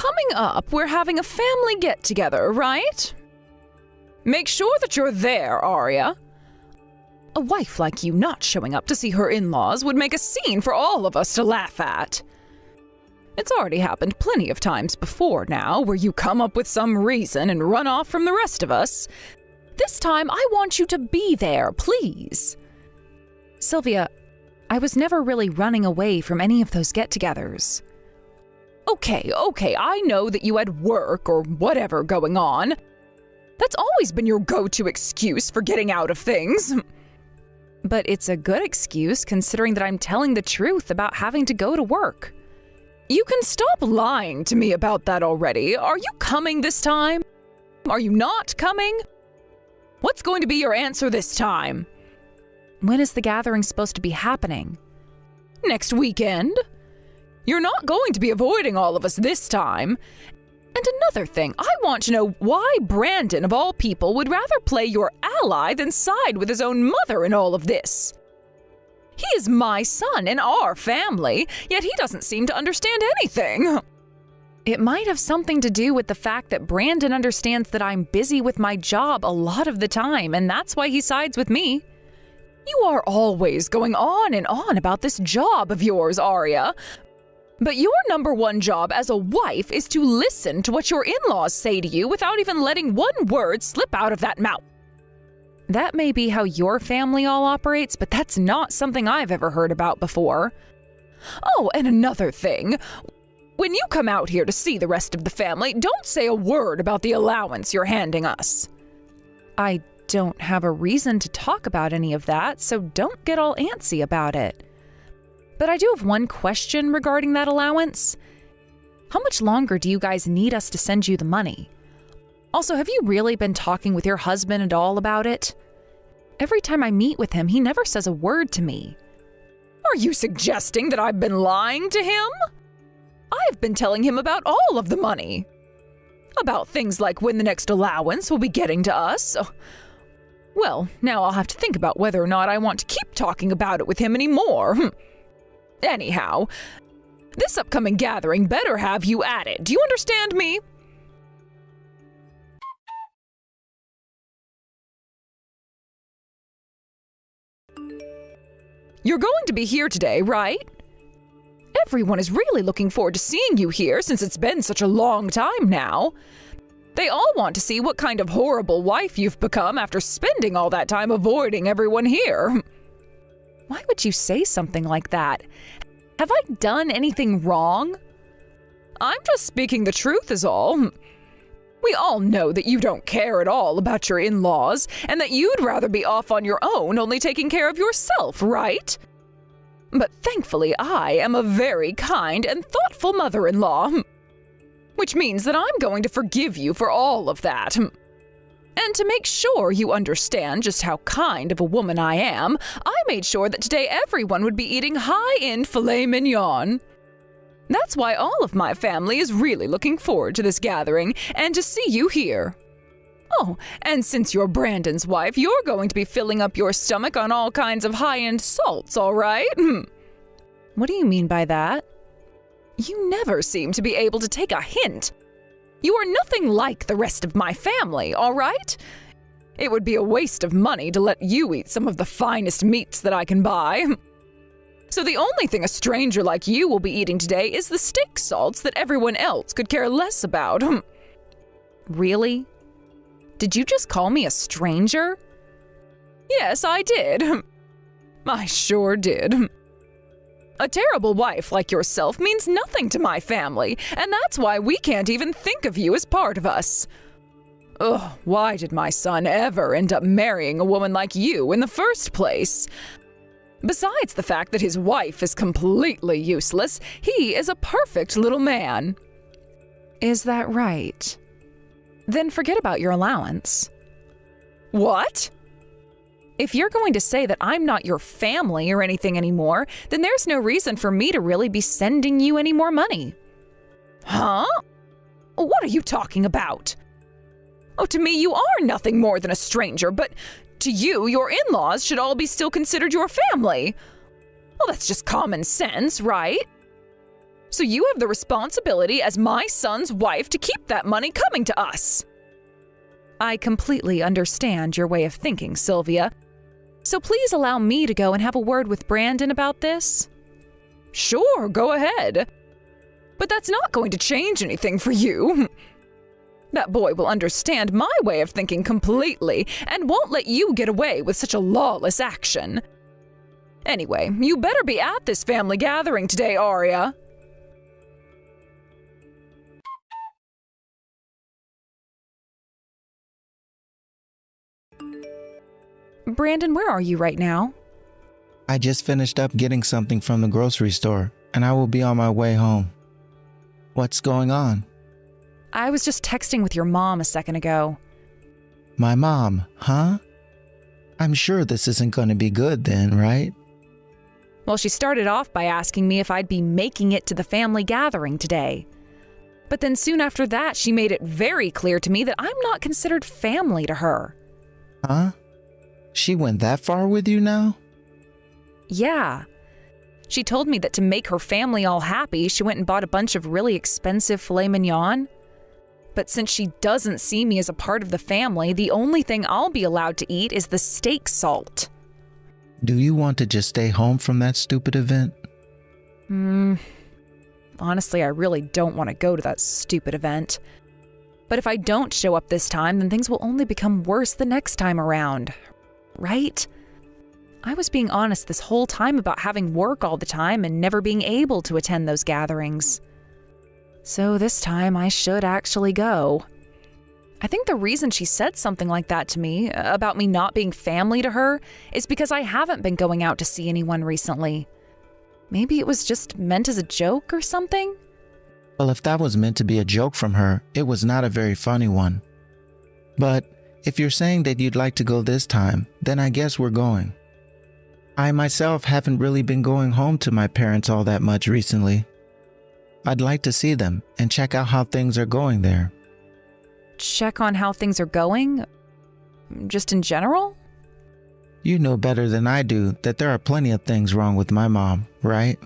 coming up, we're having a family get-together, right? Make sure that you're there, Arya. A wife like you not showing up to see her in-laws would make a scene for all of us to laugh at. It's already happened plenty of times before now, where you come up with some reason and run off from the rest of us. This time, I want you to be there, please. Sylvia, I was never really running away from any of those get-togethers. Okay, I know that you had work or whatever going on. That's always been your go-to excuse for getting out of things. But it's a good excuse considering that I'm telling the truth about having to go to work. You can stop lying to me about that already. Are you coming this time? Are you not coming? What's going to be your answer this time? When is the gathering supposed to be happening? Next weekend? You're not going to be avoiding all of us this time. And another thing, I want to know why Brandon, of all people, would rather play your ally than side with his own mother in all of this. He is my son in our family, yet he doesn't seem to understand anything. It might have something to do with the fact that Brandon understands that I'm busy with my job a lot of the time, and that's why he sides with me. You are always going on and on about this job of yours, Arya. But your number one job as a wife is to listen to what your in-laws say to you without even letting one word slip out of that mouth. That may be how your family all operates, but that's not something I've ever heard about before. Oh, and another thing. When you come out here to see the rest of the family, don't say a word about the allowance you're handing us. I don't have a reason to talk about any of that, so don't get all antsy about it. But I do have one question regarding that allowance. How much longer do you guys need us to send you the money? Also, have you really been talking with your husband at all about it? Every time I meet with him, he never says a word to me. Are you suggesting that I've been lying to him? I've been telling him about all of the money. About things like when the next allowance will be getting to us. Well, now I'll have to think about whether or not I want to keep talking about it with him anymore. Anyhow, this upcoming gathering better have you at it. Do you understand me? You're going to be here today, right? Everyone is really looking forward to seeing you here since it's been such a long time now. They all want to see what kind of horrible wife you've become after spending all that time avoiding everyone here. Why would you say something like that? Have I done anything wrong? I'm just speaking the truth is all. We all know that you don't care at all about your in-laws, and that you'd rather be off on your own, only taking care of yourself, right? But thankfully, I am a very kind and thoughtful mother-in-law, which means that I'm going to forgive you for all of that. And to make sure you understand just how kind of a woman I am, I made sure that today everyone would be eating high-end filet mignon. That's why all of my family is really looking forward to this gathering and to see you here. Oh, and since you're Brandon's wife, you're going to be filling up your stomach on all kinds of high-end salts, all right? What do you mean by that? You never seem to be able to take a hint. You are nothing like the rest of my family, all right? It would be a waste of money to let you eat some of the finest meats that I can buy. So the only thing a stranger like you will be eating today is the steak salts that everyone else could care less about. Really? Did you just call me a stranger? Yes, I did. I sure did. A terrible wife like yourself means nothing to my family, and that's why we can't even think of you as part of us. Ugh, why did my son ever end up marrying a woman like you in the first place? Besides the fact that his wife is completely useless, he is a perfect little man. Is that right? Then forget about your allowance. What? If you're going to say that I'm not your family or anything anymore, then there's no reason for me to really be sending you any more money. Huh? What are you talking about? Oh, to me, you are nothing more than a stranger, but to you, your in-laws should all be still considered your family. Well, that's just common sense, right? So you have the responsibility as my son's wife to keep that money coming to us. I completely understand your way of thinking, Sylvia. So please allow me to go and have a word with Brandon about this. Sure, go ahead. But that's not going to change anything for you. That boy will understand my way of thinking completely and won't let you get away with such a lawless action. Anyway, you better be at this family gathering today, Arya. Brandon, where are you right now? I just finished up getting something from the grocery store, and I will be on my way home. What's going on? I was just texting with your mom a second ago. My mom, huh? I'm sure this isn't going to be good then, right? Well, she started off by asking me if I'd be making it to the family gathering today. But then soon after that, she made it very clear to me that I'm not considered family to her. Huh? She went that far with you now? Yeah. She told me that to make her family all happy, she went and bought a bunch of really expensive filet mignon. But since she doesn't see me as a part of the family, the only thing I'll be allowed to eat is the steak salt. Do you want to just stay home from that stupid event? Honestly, I really don't want to go to that stupid event. But if I don't show up this time, then things will only become worse the next time around. Right? I was being honest this whole time about having work all the time and never being able to attend those gatherings. So this time I should actually go. I think the reason she said something like that to me, about me not being family to her, is because I haven't been going out to see anyone recently. Maybe it was just meant as a joke or something? Well, if that was meant to be a joke from her, it was not a very funny one. But if you're saying that you'd like to go this time, then I guess we're going. I myself haven't really been going home to my parents all that much recently. I'd like to see them and check out how things are going there. Check on how things are going? Just in general? You know better than I do that there are plenty of things wrong with my mom, right?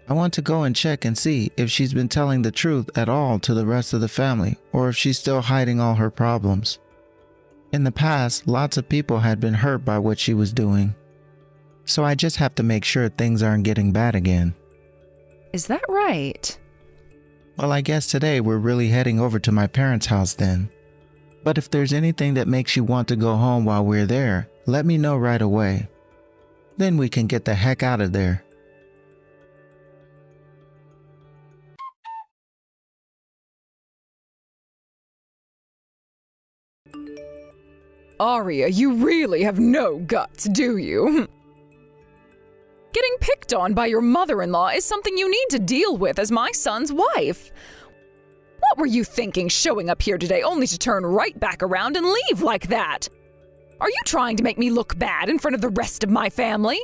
I want to go and check and see if she's been telling the truth at all to the rest of the family, or if she's still hiding all her problems. In the past, lots of people had been hurt by what she was doing. So I just have to make sure things aren't getting bad again. Is that right? Well, I guess today we're really heading over to my parents' house then. But if there's anything that makes you want to go home while we're there, let me know right away. Then we can get the heck out of there. Arya, you really have no guts, do you? Getting picked on by your mother-in-law is something you need to deal with as my son's wife. What were you thinking showing up here today only to turn right back around and leave like that? Are you trying to make me look bad in front of the rest of my family?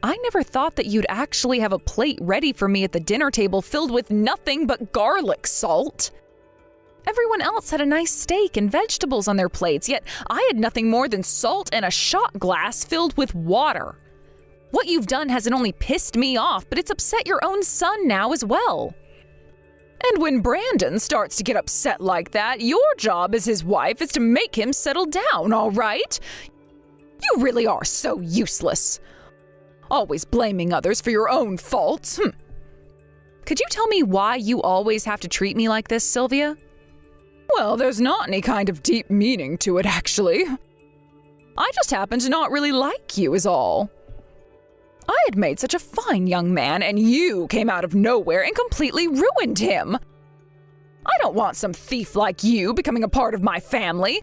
I never thought that you'd actually have a plate ready for me at the dinner table filled with nothing but garlic salt. Everyone else had a nice steak and vegetables on their plates, yet I had nothing more than salt and a shot glass filled with water. What you've done hasn't only pissed me off, but it's upset your own son now as well. And when Brandon starts to get upset like that, your job as his wife is to make him settle down, all right? You really are so useless. Always blaming others for your own faults. Could you tell me why you always have to treat me like this, Sylvia? Well, there's not any kind of deep meaning to it, actually. I just happen to not really like you is all. I had made such a fine young man, and you came out of nowhere and completely ruined him. I don't want some thief like you becoming a part of my family.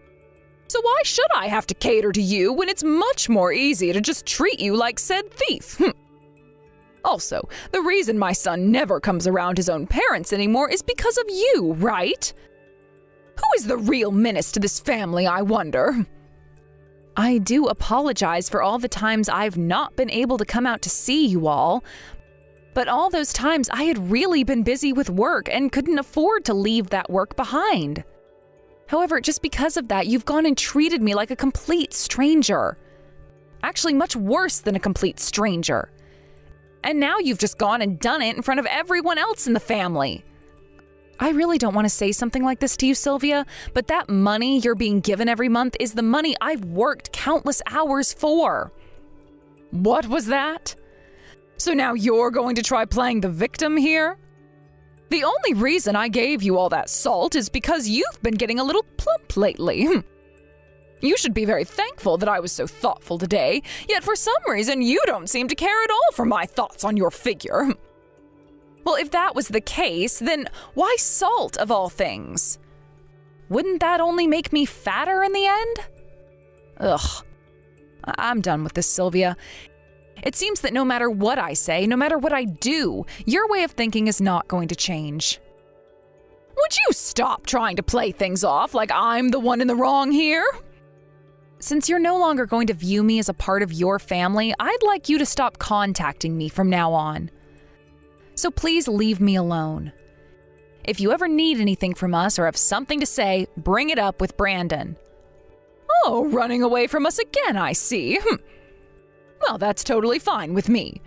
So why should I have to cater to you when it's much more easy to just treat you like said thief? Also, the reason my son never comes around his own parents anymore is because of you, right? Who is the real menace to this family, I wonder? I do apologize for all the times I've not been able to come out to see you all, but all those times I had really been busy with work and couldn't afford to leave that work behind. However, just because of that, you've gone and treated me like a complete stranger. Actually, much worse than a complete stranger. And now you've just gone and done it in front of everyone else in the family. I really don't want to say something like this to you, Sylvia, but that money you're being given every month is the money I've worked countless hours for. What was that? So now you're going to try playing the victim here? The only reason I gave you all that salt is because you've been getting a little plump lately. You should be very thankful that I was so thoughtful today, yet for some reason you don't seem to care at all for my thoughts on your figure. Well, if that was the case, then why salt of all things? Wouldn't that only make me fatter in the end? Ugh. I'm done with this, Sylvia. It seems that no matter what I say, no matter what I do, your way of thinking is not going to change. Would you stop trying to play things off like I'm the one in the wrong here? Since you're no longer going to view me as a part of your family, I'd like you to stop contacting me from now on. So please leave me alone. If you ever need anything from us or have something to say, bring it up with Brandon. Oh, running away from us again, I see. Well, that's totally fine with me.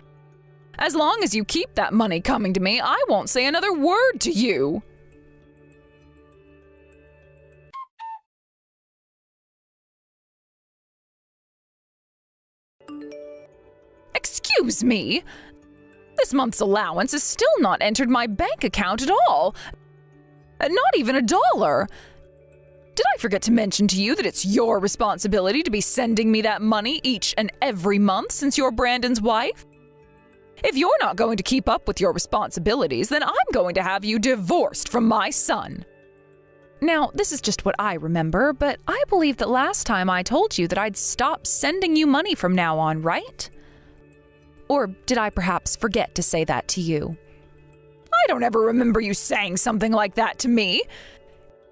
As long as you keep that money coming to me, I won't say another word to you. Excuse me? This month's allowance is still not entered my bank account at all. Not even $1. Did I forget to mention to you that it's your responsibility to be sending me that money each and every month since you're Brandon's wife? If you're not going to keep up with your responsibilities, then I'm going to have you divorced from my son. Now, this is just what I remember, but I believe that last time I told you that I'd stop sending you money from now on, right? Or did I perhaps forget to say that to you? I don't ever remember you saying something like that to me.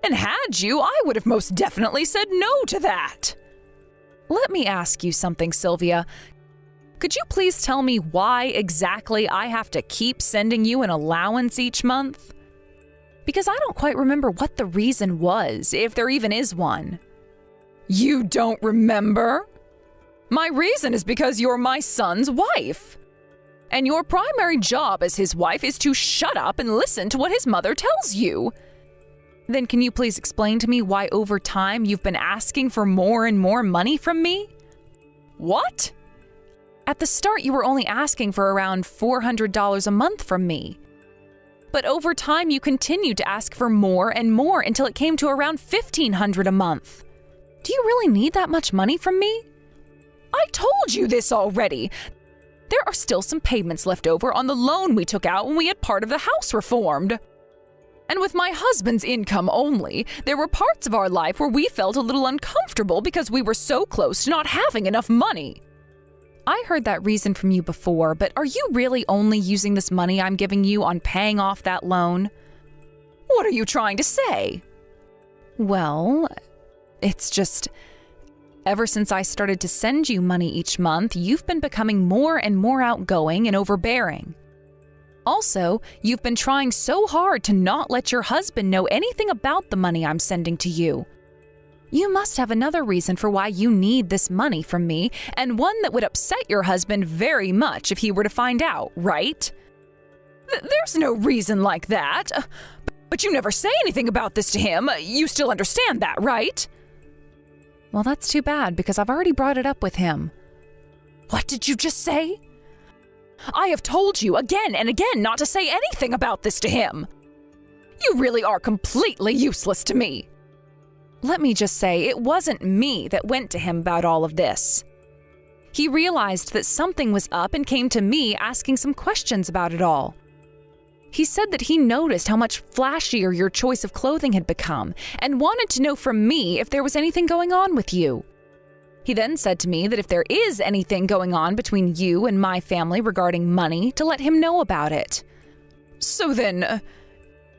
And had you, I would have most definitely said no to that. Let me ask you something, Sylvia. Could you please tell me why exactly I have to keep sending you an allowance each month? Because I don't quite remember what the reason was, if there even is one. You don't remember? My reason is because you're my son's wife. And your primary job as his wife is to shut up and listen to what his mother tells you. Then can you please explain to me why over time you've been asking for more and more money from me? What? At the start, you were only asking for around $400 a month from me. But over time, you continued to ask for more and more until it came to around $1,500 a month. Do you really need that much money from me? I told you this already. There are still some payments left over on the loan we took out when we had part of the house reformed. And with my husband's income only, there were parts of our life where we felt a little uncomfortable because we were so close to not having enough money. I heard that reason from you before, but are you really only using this money I'm giving you on paying off that loan? What are you trying to say? Well, it's just, ever since I started to send you money each month, you've been becoming more and more outgoing and overbearing. Also, you've been trying so hard to not let your husband know anything about the money I'm sending to you. You must have another reason for why you need this money from me, and one that would upset your husband very much if he were to find out, right? There's no reason like that. But you never say anything about this to him. You still understand that, right? Well, that's too bad, because I've already brought it up with him. What did you just say? I have told you again and again not to say anything about this to him. You really are completely useless to me. Let me just say, it wasn't me that went to him about all of this. He realized that something was up and came to me asking some questions about it all. He said that he noticed how much flashier your choice of clothing had become and wanted to know from me if there was anything going on with you. He then said to me that if there is anything going on between you and my family regarding money, to let him know about it. So then,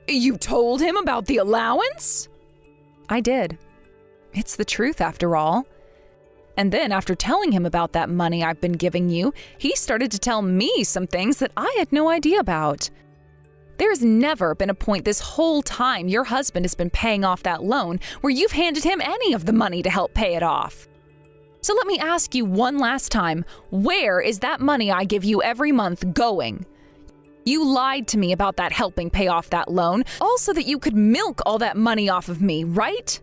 you told him about the allowance? I did. It's the truth after all. And then after telling him about that money I've been giving you, he started to tell me some things that I had no idea about. There's never been a point this whole time your husband has been paying off that loan where you've handed him any of the money to help pay it off. So let me ask you one last time, where is that money I give you every month going? You lied to me about that helping pay off that loan, all so that you could milk all that money off of me, right?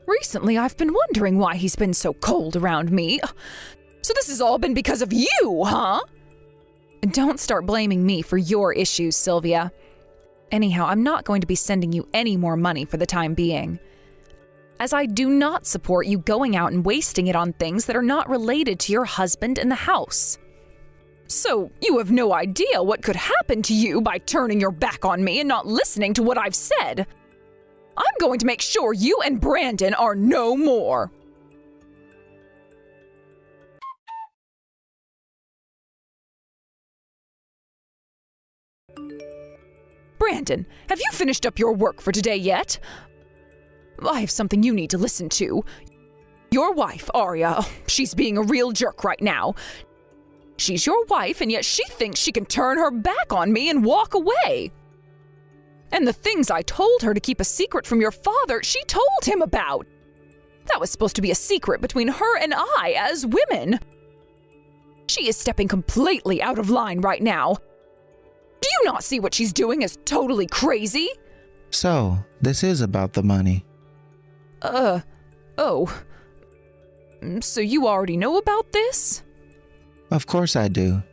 Recently, I've been wondering why he's been so cold around me. So this has all been because of you, huh? Don't start blaming me for your issues, Sylvia. Anyhow, I'm not going to be sending you any more money for the time being, as I do not support you going out and wasting it on things that are not related to your husband and the house. So, you have no idea what could happen to you by turning your back on me and not listening to what I've said. I'm going to make sure you and Brandon are no more. Brandon, have you finished up your work for today yet? I have something you need to listen to. Your wife, Arya, she's being a real jerk right now. She's your wife, and yet she thinks she can turn her back on me and walk away. And the things I told her to keep a secret from your father, she told him about. That was supposed to be a secret between her and I as women. She is stepping completely out of line right now. Do you not see what she's doing as totally crazy? So, this is about the money. Oh. So you already know about this? Of course I do.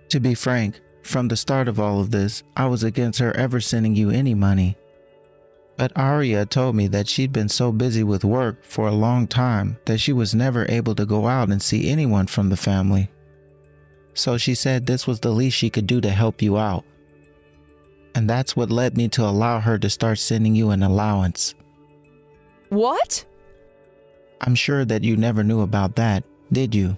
To be frank, from the start of all of this, I was against her ever sending you any money. But Arya told me that she'd been so busy with work for a long time that she was never able to go out and see anyone from the family. So she said this was the least she could do to help you out. And that's what led me to allow her to start sending you an allowance. What? I'm sure that you never knew about that, did you?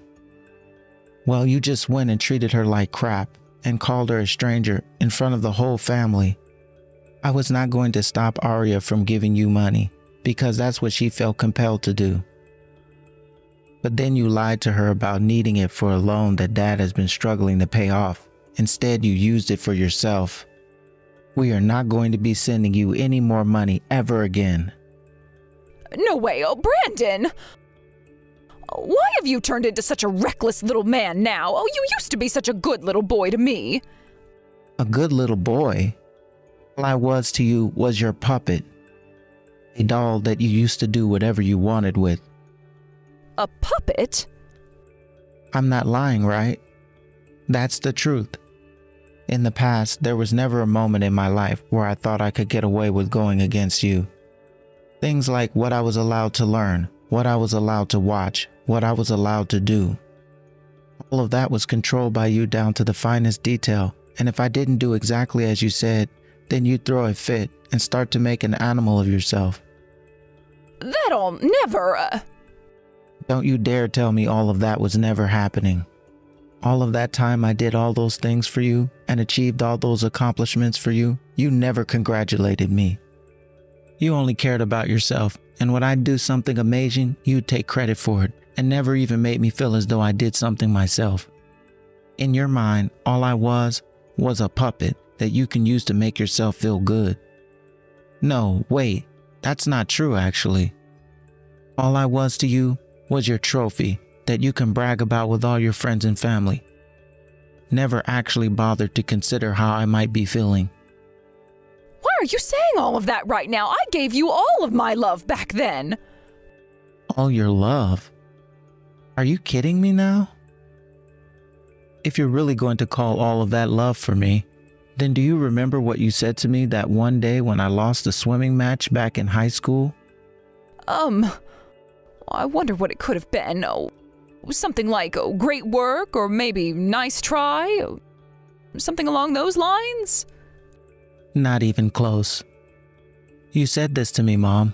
Well, you just went and treated her like crap and called her a stranger in front of the whole family. I was not going to stop Arya from giving you money because that's what she felt compelled to do. But then you lied to her about needing it for a loan that Dad has been struggling to pay off. Instead, you used it for yourself. We are not going to be sending you any more money ever again. No way, Brandon! Why have you turned into such a reckless little man now? Oh, you used to be such a good little boy to me. A good little boy? All I was to you was your puppet. A doll that you used to do whatever you wanted with. A puppet? I'm not lying, right? That's the truth. In the past, there was never a moment in my life where I thought I could get away with going against you. Things like what I was allowed to learn, what I was allowed to watch, what I was allowed to do. All of that was controlled by you down to the finest detail, and if I didn't do exactly as you said, then you'd throw a fit and start to make an animal of yourself. That'll never, Don't you dare tell me all of that was never happening. All of that time I did all those things for you and achieved all those accomplishments for you, you never congratulated me. You only cared about yourself, and when I'd do something amazing, you'd take credit for it and never even made me feel as though I did something myself. In your mind, all I was a puppet that you can use to make yourself feel good. No, wait, that's not true actually. All I was to you was your trophy that you can brag about with all your friends and family. Never actually bothered to consider how I might be feeling. Why are you saying all of that right now? I gave you all of my love back then. All your love? Are you kidding me now? If you're really going to call all of that love for me, then do you remember what you said to me that one day when I lost a swimming match back in high school? I wonder what it could have been. Something like, great work, or maybe nice try, something along those lines? Not even close. You said this to me, Mom.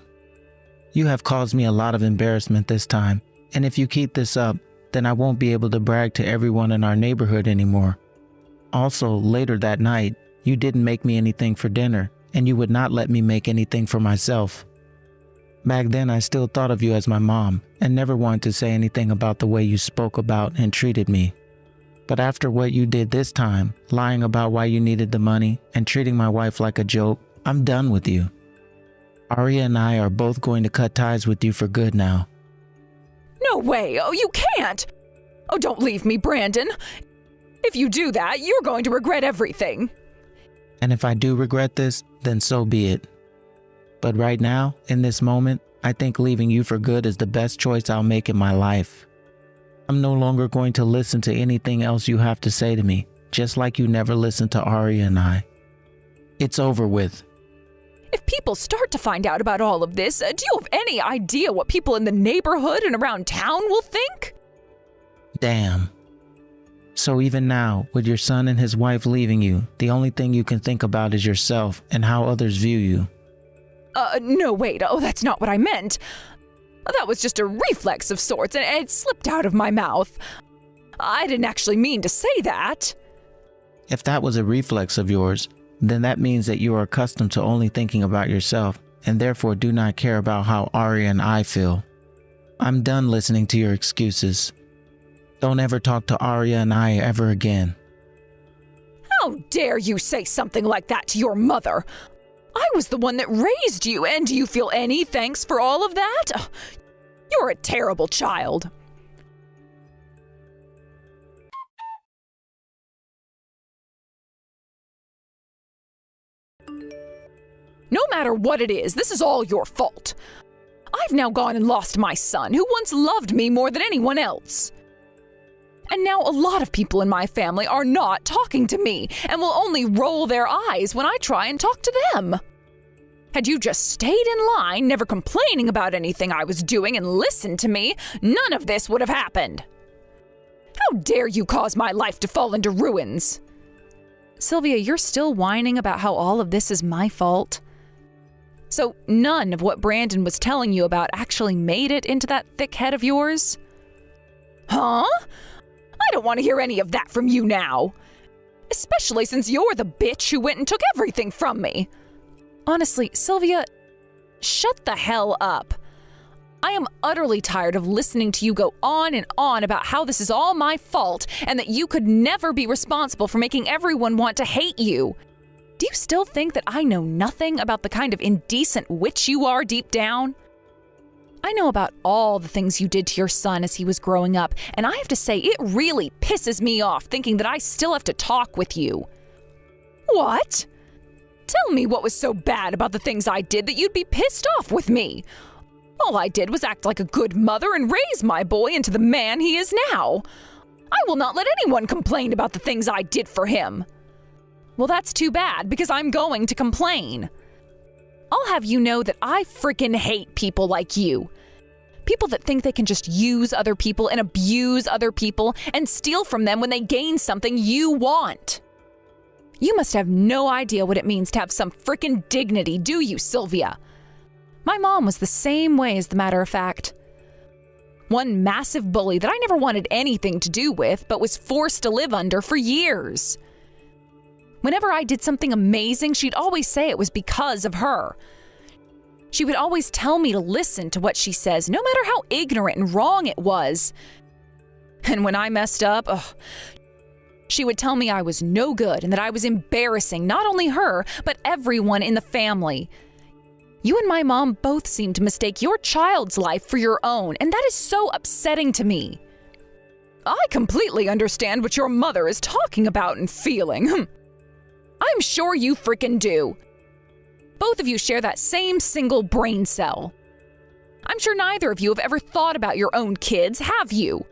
You have caused me a lot of embarrassment this time, and if you keep this up, then I won't be able to brag to everyone in our neighborhood anymore. Also, later that night, you didn't make me anything for dinner, and you would not let me make anything for myself. Back then, I still thought of you as my mom and never wanted to say anything about the way you spoke about and treated me. But after what you did this time, lying about why you needed the money and treating my wife like a joke, I'm done with you. Arya and I are both going to cut ties with you for good now. No way! Oh, you can't! Oh, don't leave me, Brandon. If you do that, you're going to regret everything. And if I do regret this, then so be it. But right now, in this moment, I think leaving you for good is the best choice I'll make in my life. I'm no longer going to listen to anything else you have to say to me, just like you never listened to Arya and I. It's over with. If people start to find out about all of this, do you have any idea what people in the neighborhood and around town will think? Damn. So even now, with your son and his wife leaving you, the only thing you can think about is yourself and how others view you. No, wait. Oh, that's not what I meant. That was just a reflex of sorts, and it slipped out of my mouth. I didn't actually mean to say that. If that was a reflex of yours, then that means that you are accustomed to only thinking about yourself, and therefore do not care about how Arya and I feel. I'm done listening to your excuses. Don't ever talk to Arya and I ever again. How dare you say something like that to your mother? I was the one that raised you, and do you feel any thanks for all of that? Oh, you're a terrible child. No matter what it is, this is all your fault. I've now gone and lost my son, who once loved me more than anyone else. And now a lot of people in my family are not talking to me and will only roll their eyes when I try and talk to them. Had you just stayed in line, never complaining about anything I was doing, and listened to me, none of this would have happened. How dare you cause my life to fall into ruins? Sylvia, you're still whining about how all of this is my fault. So none of what Brandon was telling you about actually made it into that thick head of yours? Huh? I don't want to hear any of that from you now. Especially since you're the bitch who went and took everything from me. Honestly, Sylvia, shut the hell up. I am utterly tired of listening to you go on and on about how this is all my fault and that you could never be responsible for making everyone want to hate you. Do you still think that I know nothing about the kind of indecent witch you are deep down? I know about all the things you did to your son as he was growing up, and I have to say it really pisses me off thinking that I still have to talk with you. What? Tell me what was so bad about the things I did that you'd be pissed off with me. All I did was act like a good mother and raise my boy into the man he is now. I will not let anyone complain about the things I did for him. Well, that's too bad, because I'm going to complain. I'll have you know that I frickin' hate people like you. People that think they can just use other people and abuse other people and steal from them when they gain something you want. You must have no idea what it means to have some frickin' dignity, do you, Sylvia? My mom was the same way, as the matter of fact. One massive bully that I never wanted anything to do with, but was forced to live under for years. Whenever I did something amazing, she'd always say it was because of her. She would always tell me to listen to what she says, no matter how ignorant and wrong it was. And when I messed up, she would tell me I was no good and that I was embarrassing not only her, but everyone in the family. You and my mom both seem to mistake your child's life for your own, and that is so upsetting to me. I completely understand what your mother is talking about and feeling. I'm sure you frickin' do. Both of you share that same single brain cell. I'm sure neither of you have ever thought about your own kids, have you?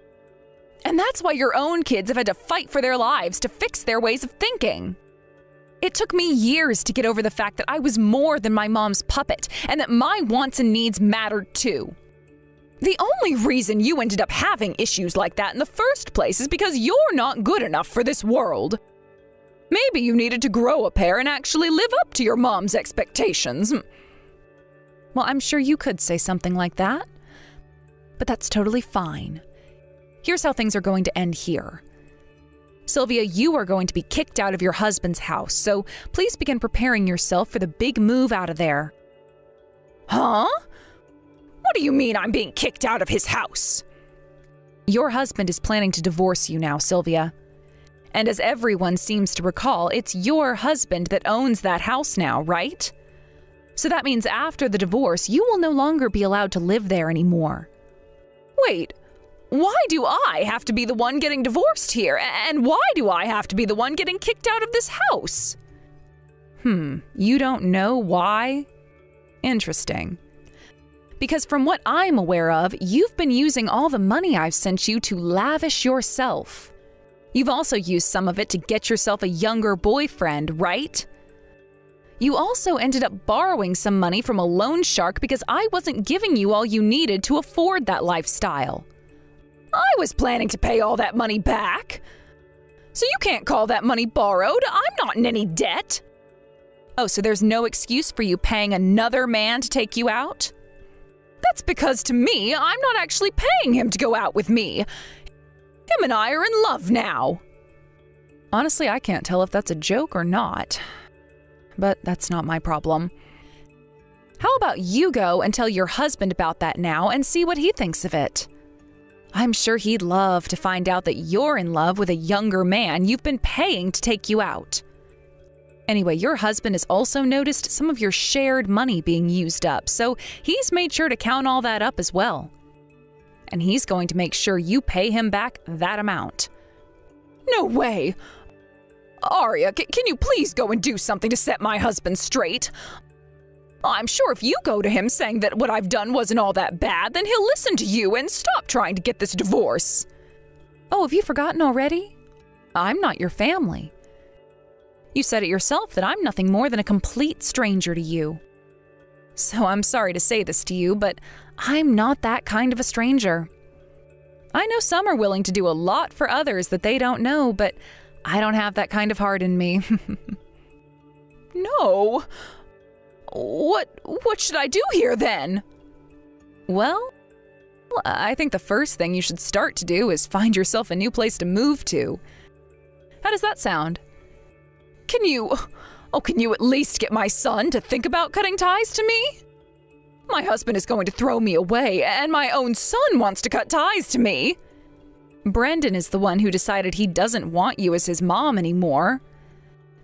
And that's why your own kids have had to fight for their lives to fix their ways of thinking. It took me years to get over the fact that I was more than my mom's puppet and that my wants and needs mattered too. The only reason you ended up having issues like that in the first place is because you're not good enough for this world. Maybe you needed to grow a pair and actually live up to your mom's expectations. Well, I'm sure you could say something like that, but that's totally fine. Here's how things are going to end here. Sylvia, you are going to be kicked out of your husband's house, so please begin preparing yourself for the big move out of there. Huh? What do you mean I'm being kicked out of his house? Your husband is planning to divorce you now, Sylvia. And as everyone seems to recall, it's your husband that owns that house now, right? So that means after the divorce, you will no longer be allowed to live there anymore. Wait, Why do I have to be the one getting divorced here? And why do I have to be the one getting kicked out of this house? You don't know why? Interesting. Because from what I'm aware of, you've been using all the money I've sent you to lavish yourself. You've also used some of it to get yourself a younger boyfriend, right? You also ended up borrowing some money from a loan shark because I wasn't giving you all you needed to afford that lifestyle. I was planning to pay all that money back. So you can't call that money borrowed. I'm not in any debt. Oh, so there's no excuse for you paying another man to take you out? That's because to me, I'm not actually paying him to go out with me. Him and I are in love now. Honestly, I can't tell if that's a joke or not. But that's not my problem. How about you go and tell your husband about that now and see what he thinks of it? I'm sure he'd love to find out that you're in love with a younger man you've been paying to take you out. Anyway, your husband has also noticed some of your shared money being used up, so he's made sure to count all that up as well. And he's going to make sure you pay him back that amount. No way! Arya, can you please go and do something to set my husband straight? I'm sure if you go to him saying that what I've done wasn't all that bad, then he'll listen to you and stop trying to get this divorce. Oh, have you forgotten already? I'm not your family. You said it yourself that I'm nothing more than a complete stranger to you. So I'm sorry to say this to you, but I'm not that kind of a stranger. I know some are willing to do a lot for others that they don't know, but I don't have that kind of heart in me. No. What should I do here then? Well, I think the first thing you should start to do is find yourself a new place to move to. How does that sound? Can you at least get my son to think about cutting ties to me? My husband is going to throw me away, and my own son wants to cut ties to me. Brendan is the one who decided he doesn't want you as his mom anymore.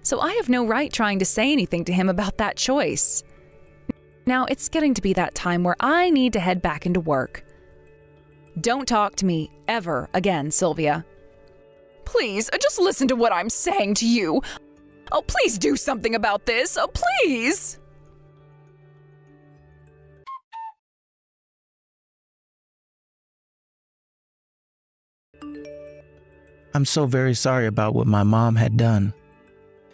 So I have no right trying to say anything to him about that choice. Now it's getting to be that time where I need to head back into work. Don't talk to me ever again, Sylvia. Please, just listen to what I'm saying to you. Oh, please do something about this. Oh, please. I'm so very sorry about what my mom had done.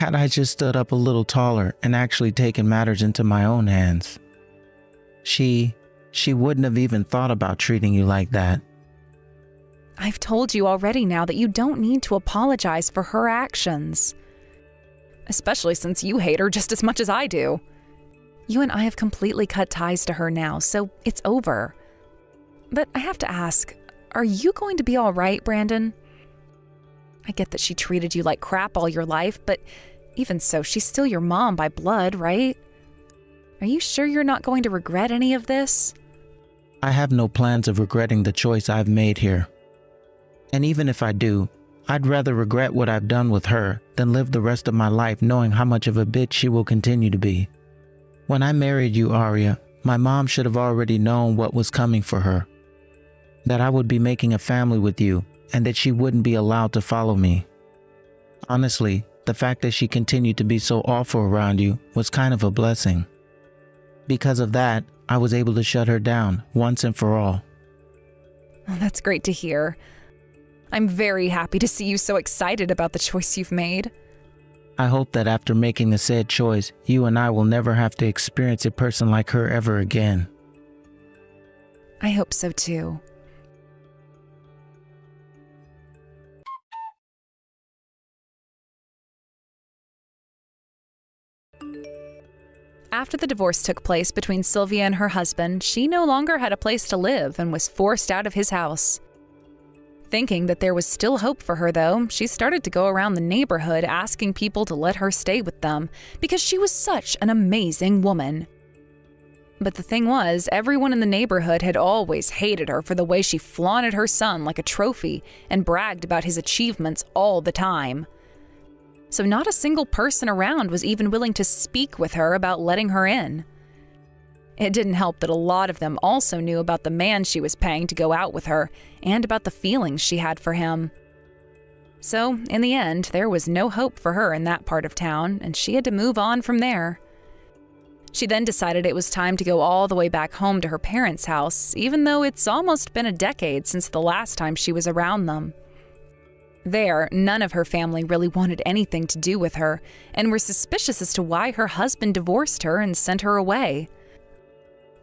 Had I just stood up a little taller and actually taken matters into my own hands, she wouldn't have even thought about treating you like that. I've told you already now that you don't need to apologize for her actions. Especially since you hate her just as much as I do. You and I have completely cut ties to her now, so it's over. But I have to ask, are you going to be all right, Brandon? I get that she treated you like crap all your life, but even so, she's still your mom by blood, right? Are you sure you're not going to regret any of this? I have no plans of regretting the choice I've made here. And even if I do, I'd rather regret what I've done with her than live the rest of my life knowing how much of a bitch she will continue to be. When I married you, Arya, my mom should have already known what was coming for her. That I would be making a family with you and that she wouldn't be allowed to follow me. Honestly, the fact that she continued to be so awful around you was kind of a blessing. Because of that, I was able to shut her down once and for all. Oh, that's great to hear. I'm very happy to see you so excited about the choice you've made. I hope that after making the said choice, you and I will never have to experience a person like her ever again. I hope so too. After the divorce took place between Sylvia and her husband, she no longer had a place to live and was forced out of his house. Thinking that there was still hope for her, though, she started to go around the neighborhood asking people to let her stay with them because she was such an amazing woman. But the thing was, everyone in the neighborhood had always hated her for the way she flaunted her son like a trophy and bragged about his achievements all the time. So not a single person around was even willing to speak with her about letting her in. It didn't help that a lot of them also knew about the man she was paying to go out with her and about the feelings she had for him. So, in the end, there was no hope for her in that part of town, and she had to move on from there. She then decided it was time to go all the way back home to her parents' house, even though it's almost been a decade since the last time she was around them. There, none of her family really wanted anything to do with her and were suspicious as to why her husband divorced her and sent her away.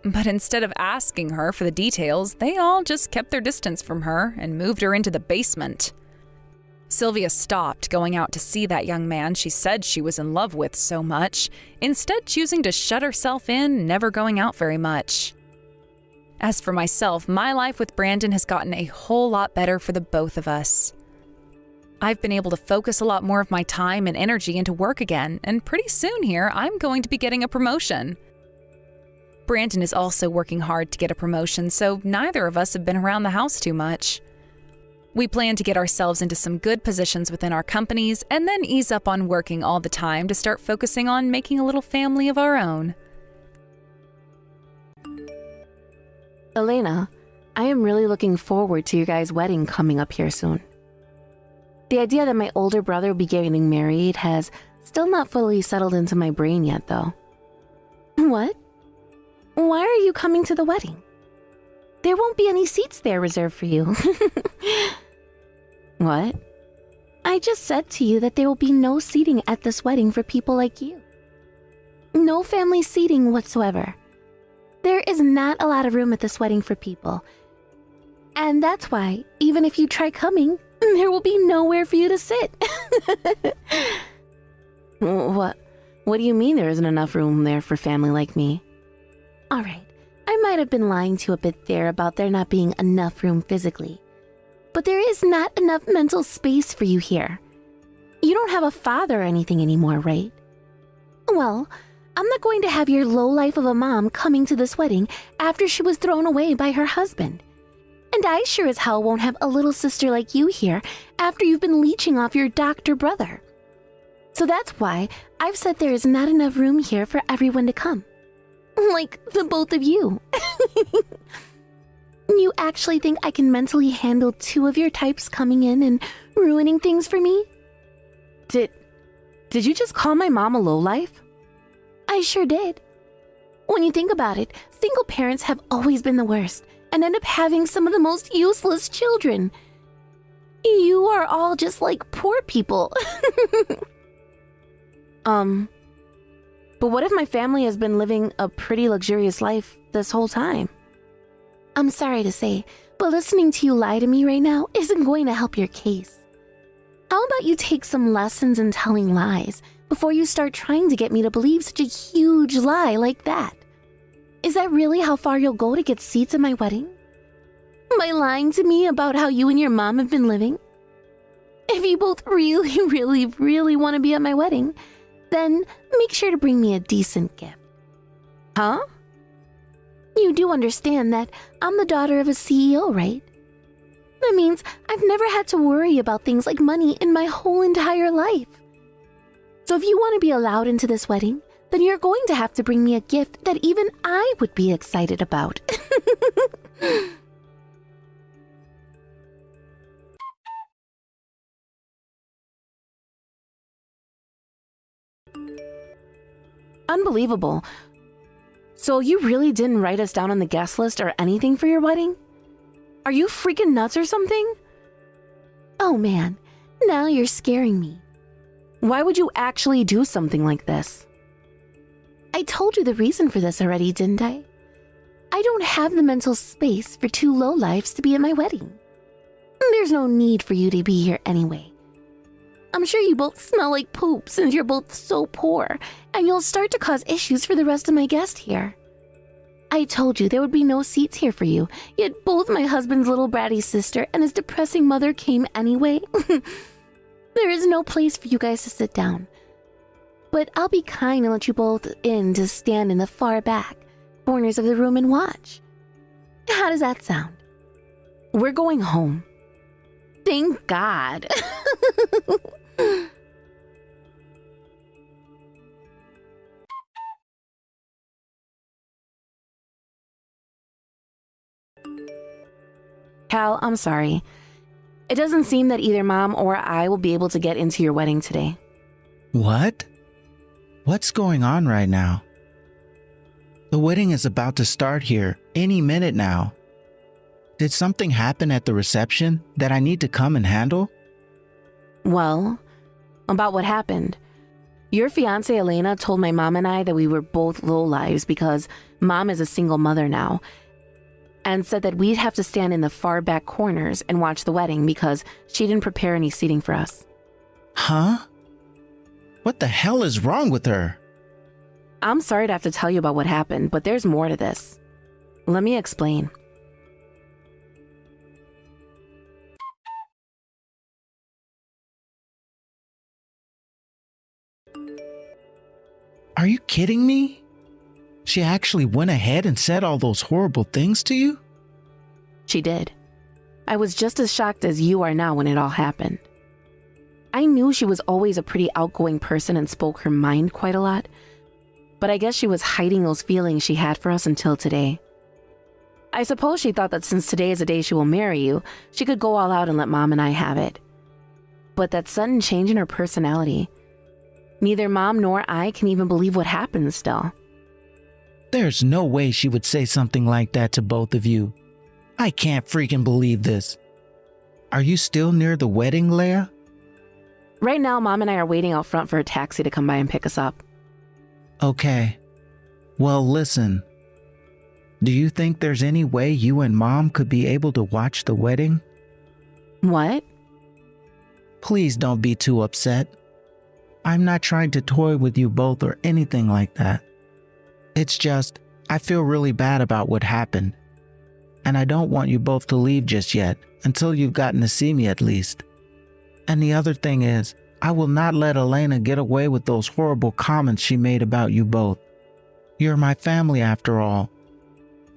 But instead of asking her for the details, they all just kept their distance from her and moved her into the basement. Sylvia stopped going out to see that young man she said she was in love with so much, instead choosing to shut herself in, never going out very much. As for myself, my life with Brandon has gotten a whole lot better for the both of us. I've been able to focus a lot more of my time and energy into work again, and pretty soon here, I'm going to be getting a promotion. Brandon is also working hard to get a promotion, so neither of us have been around the house too much. We plan to get ourselves into some good positions within our companies and then ease up on working all the time to start focusing on making a little family of our own. Elena, I am really looking forward to your guys' wedding coming up here soon. The idea that my older brother will be getting married has still not fully settled into my brain yet, though. What? Why are you coming to the wedding? There won't be any seats there reserved for you. What? I just said to you that there will be no seating at this wedding for people like you. No family seating whatsoever. There is not a lot of room at this wedding for people. And that's why, even if you try coming, there will be nowhere for you to sit. What do you mean there isn't enough room there for family like me? All right, I might have been lying to you a bit there about there not being enough room physically. But there is not enough mental space for you here. You don't have a father or anything anymore, right? Well, I'm not going to have your lowlife of a mom coming to this wedding after she was thrown away by her husband. And I sure as hell won't have a little sister like you here after you've been leeching off your doctor brother. So that's why I've said there is not enough room here for everyone to come. Like the both of you. You actually think I can mentally handle two of your types coming in and ruining things for me? Did you just call my mom a lowlife? I sure did. When you think about it, single parents have always been the worst and end up having some of the most useless children. You are all just like poor people. But what if my family has been living a pretty luxurious life this whole time? I'm sorry to say, but listening to you lie to me right now isn't going to help your case. How about you take some lessons in telling lies before you start trying to get me to believe such a huge lie like that? Is that really how far you'll go to get seats at my wedding? By lying to me about how you and your mom have been living? If you both really want to be at my wedding, then make sure to bring me a decent gift. Huh? You do understand that I'm the daughter of a CEO, right? That means I've never had to worry about things like money in my whole entire life. So if you want to be allowed into this wedding, then you're going to have to bring me a gift that even I would be excited about. Unbelievable. So you really didn't write us down on the guest list or anything for your wedding? Are you freaking nuts or something? Oh man, now you're scaring me. Why would you actually do something like this? I told you the reason for this already, didn't I? I don't have the mental space for two lowlifes to be at my wedding. There's no need for you to be here anyway. I'm sure you both smell like poop since you're both so poor, and you'll start to cause issues for the rest of my guests here. I told you there would be no seats here for you, yet both my husband's little bratty sister and his depressing mother came anyway. There is no place for you guys to sit down. But I'll be kind and let you both in to stand in the far back corners of the room and watch. How does that sound? We're going home. Thank God. Cal, I'm sorry. It doesn't seem that either Mom or I will be able to get into your wedding today. What? What's going on right now? The wedding is about to start here any minute now. Did something happen at the reception that I need to come and handle? Well, about what happened. Your fiancée Elena told my mom and I that we were both lowlives because Mom is a single mother now, and said that we'd have to stand in the far back corners and watch the wedding because she didn't prepare any seating for us. Huh? What the hell is wrong with her? I'm sorry to have to tell you about what happened, but there's more to this. Let me explain. Are you kidding me? She actually went ahead and said all those horrible things to you? She did. I was just as shocked as you are now when it all happened. I knew she was always a pretty outgoing person and spoke her mind quite a lot, but I guess she was hiding those feelings she had for us until today. I suppose she thought that since today is the day she will marry you, she could go all out and let Mom and I have it. But that sudden change in her personality, neither Mom nor I can even believe what happened still. There's no way she would say something like that to both of you. I can't freaking believe this. Are you still near the wedding, Leia? Right now, Mom and I are waiting out front for a taxi to come by and pick us up. Okay. Well, listen. Do you think there's any way you and Mom could be able to watch the wedding? What? Please don't be too upset. I'm not trying to toy with you both or anything like that. It's just, I feel really bad about what happened. And I don't want you both to leave just yet, until you've gotten to see me at least. And the other thing is, I will not let Elena get away with those horrible comments she made about you both. You're my family after all.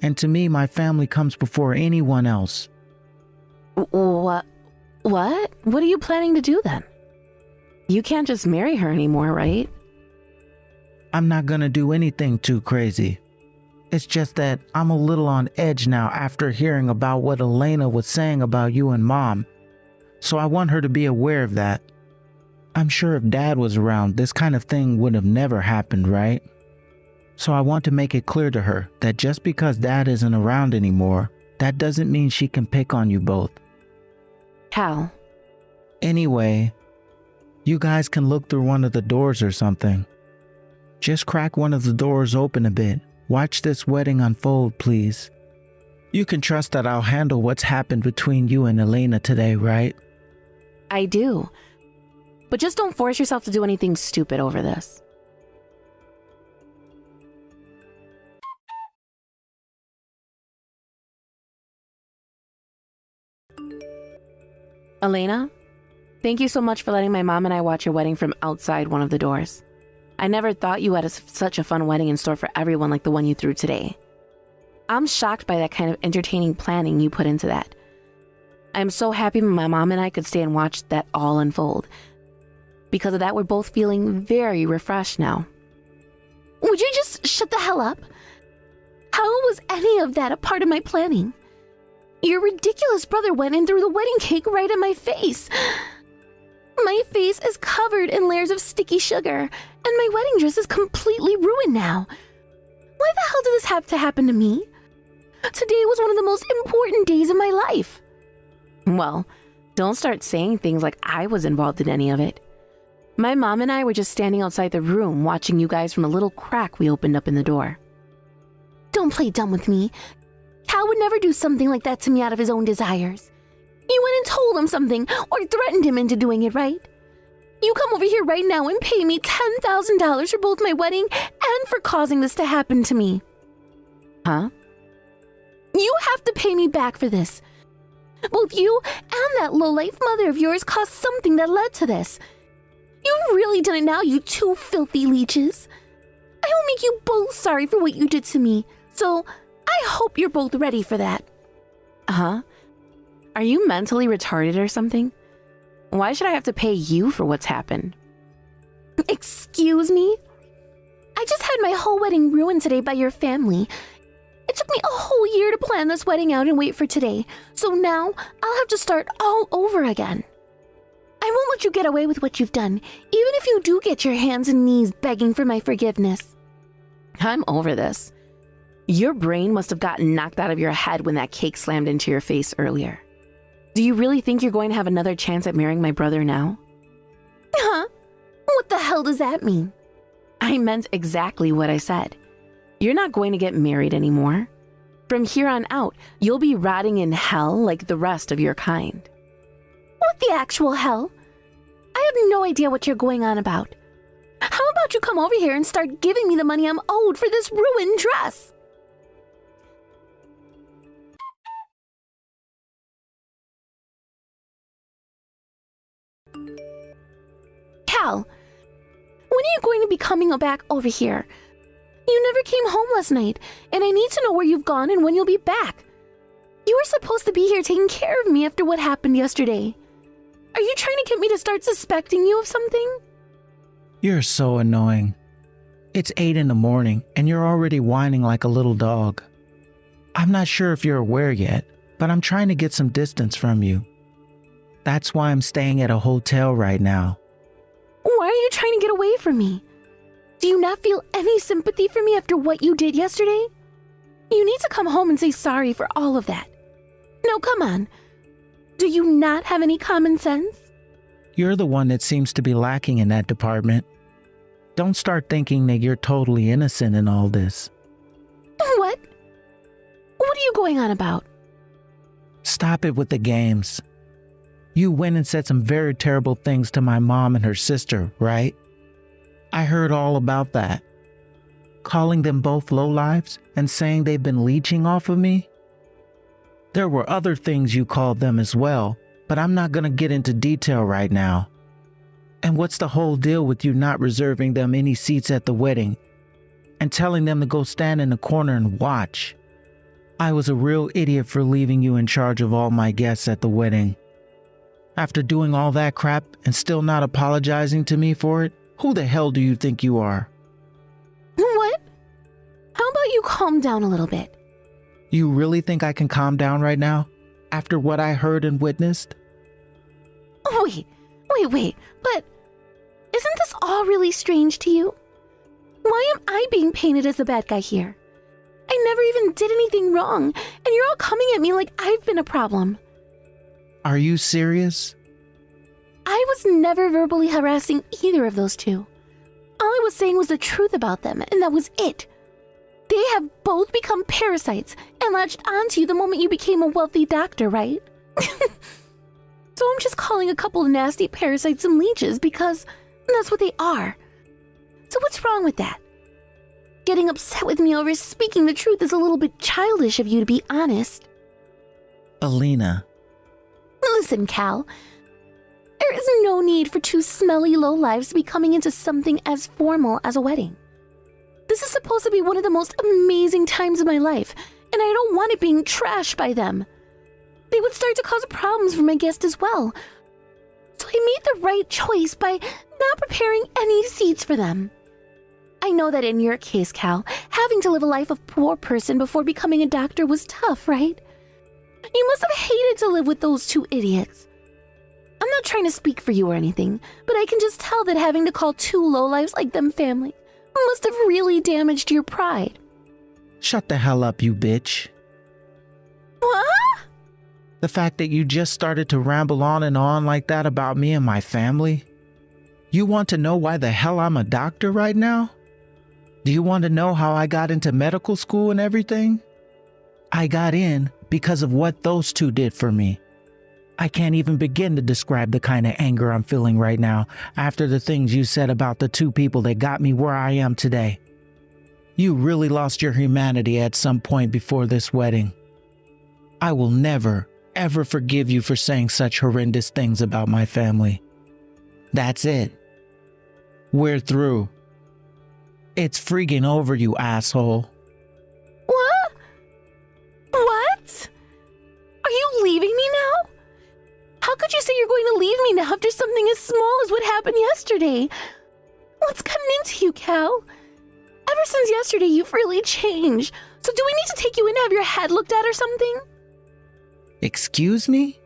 And to me, my family comes before anyone else. What? What? What are you planning to do then? You can't just marry her anymore, right? I'm not gonna do anything too crazy. It's just that I'm a little on edge now after hearing about what Elena was saying about you and Mom. So I want her to be aware of that. I'm sure if Dad was around, this kind of thing would have never happened, right? So I want to make it clear to her that just because Dad isn't around anymore, that doesn't mean she can pick on you both. Cal. Anyway, you guys can look through one of the doors or something. Just crack one of the doors open a bit. Watch this wedding unfold, please. You can trust that I'll handle what's happened between you and Elena today, right? I do. But just don't force yourself to do anything stupid over this. Elena, thank you so much for letting my mom and I watch your wedding from outside one of the doors. I never thought you had such a fun wedding in store for everyone like the one you threw today. I'm shocked by that kind of entertaining planning you put into that. I'm so happy my mom and I could stay and watch that all unfold. Because of that, we're both feeling very refreshed now. Would you just shut the hell up? How was any of that a part of my planning? Your ridiculous brother went and threw the wedding cake right in my face. My face is covered in layers of sticky sugar, and my wedding dress is completely ruined now. Why the hell did this have to happen to me? Today was one of the most important days of my life. Well, don't start saying things like I was involved in any of it. My mom and I were just standing outside the room watching you guys from a little crack we opened up in the door. Don't play dumb with me. Cal would never do something like that to me out of his own desires. You went and told him something or threatened him into doing it, right? You come over here right now and pay me $10,000 for both my wedding and for causing this to happen to me. Huh? You have to pay me back for this. Both you and that lowlife mother of yours caused something that led to this. You've really done it now, you two filthy leeches. I will make you both sorry for what you did to me, so I hope you're both ready for that. Huh? Are you mentally retarded or something? Why should I have to pay you for what's happened? Excuse me? I just had my whole wedding ruined today by your family. It took me a whole year to plan this wedding out and wait for today, so now I'll have to start all over again. I won't let you get away with what you've done, even if you do get your hands and knees begging for my forgiveness. I'm over this. Your brain must have gotten knocked out of your head when that cake slammed into your face earlier. Do you really think you're going to have another chance at marrying my brother now? Huh? What the hell does that mean? I meant exactly what I said. You're not going to get married anymore. From here on out, you'll be rotting in hell like the rest of your kind. What the actual hell? I have no idea what you're going on about. How about you come over here and start giving me the money I'm owed for this ruined dress? Cal, when are you going to be coming back over here? You never came home last night, and I need to know where you've gone and when you'll be back. You were supposed to be here taking care of me after what happened yesterday. Are you trying to get me to start suspecting you of something? You're so annoying. It's 8 in the morning and you're already whining like a little dog. I'm not sure if you're aware yet, but I'm trying to get some distance from you. That's why I'm staying at a hotel right now. Why are you trying to get away from me? Do you not feel any sympathy for me after what you did yesterday? You need to come home and say sorry for all of that. Now come on. Do you not have any common sense? You're the one that seems to be lacking in that department. Don't start thinking that you're totally innocent in all this. What? What are you going on about? Stop it with the games. You went and said some very terrible things to my mom and her sister, right? I heard all about that. Calling them both lowlives and saying they've been leeching off of me? There were other things you called them as well, but I'm not going to get into detail right now. And what's the whole deal with you not reserving them any seats at the wedding and telling them to go stand in the corner and watch? I was a real idiot for leaving you in charge of all my guests at the wedding. After doing all that crap and still not apologizing to me for it, who the hell do you think you are? What? How about you calm down a little bit? You really think I can calm down right now? After what I heard and witnessed? Wait, but isn't this all really strange to you? Why am I being painted as the bad guy here? I never even did anything wrong, and you're all coming at me like I've been a problem. Are you serious? I was never verbally harassing either of those two. All I was saying was the truth about them, and that was it. They have both become parasites and latched onto you the moment you became a wealthy doctor, right? So I'm just calling a couple of nasty parasites some leeches because that's what they are. So what's wrong with that? Getting upset with me over speaking the truth is a little bit childish of you, to be honest. Alina. Listen, Cal. There is no need for two smelly lowlives to be coming into something as formal as a wedding. This is supposed to be one of the most amazing times of my life, and I don't want it being trashed by them. They would start to cause problems for my guests as well. So I made the right choice by not preparing any seats for them. I know that in your case, Cal, having to live a life of poor person before becoming a doctor was tough, right? You must have hated to live with those two idiots. I'm not trying to speak for you or anything, but I can just tell that having to call two lowlives like them family must have really damaged your pride. Shut the hell up, you bitch. What? The fact that you just started to ramble on and on like that about me and my family? You want to know why the hell I'm a doctor right now? Do you want to know how I got into medical school and everything? I got in because of what those two did for me. I can't even begin to describe the kind of anger I'm feeling right now after the things you said about the two people that got me where I am today. You really lost your humanity at some point before this wedding. I will never, ever forgive you for saying such horrendous things about my family. That's it. We're through. It's freaking over, you asshole. What? What? Are you leaving me now? How could you say you're going to leave me now after something as small as what happened yesterday? What's gotten into you, Cal? Ever since yesterday, you've really changed. So do we need to take you in to have your head looked at or something? Excuse me?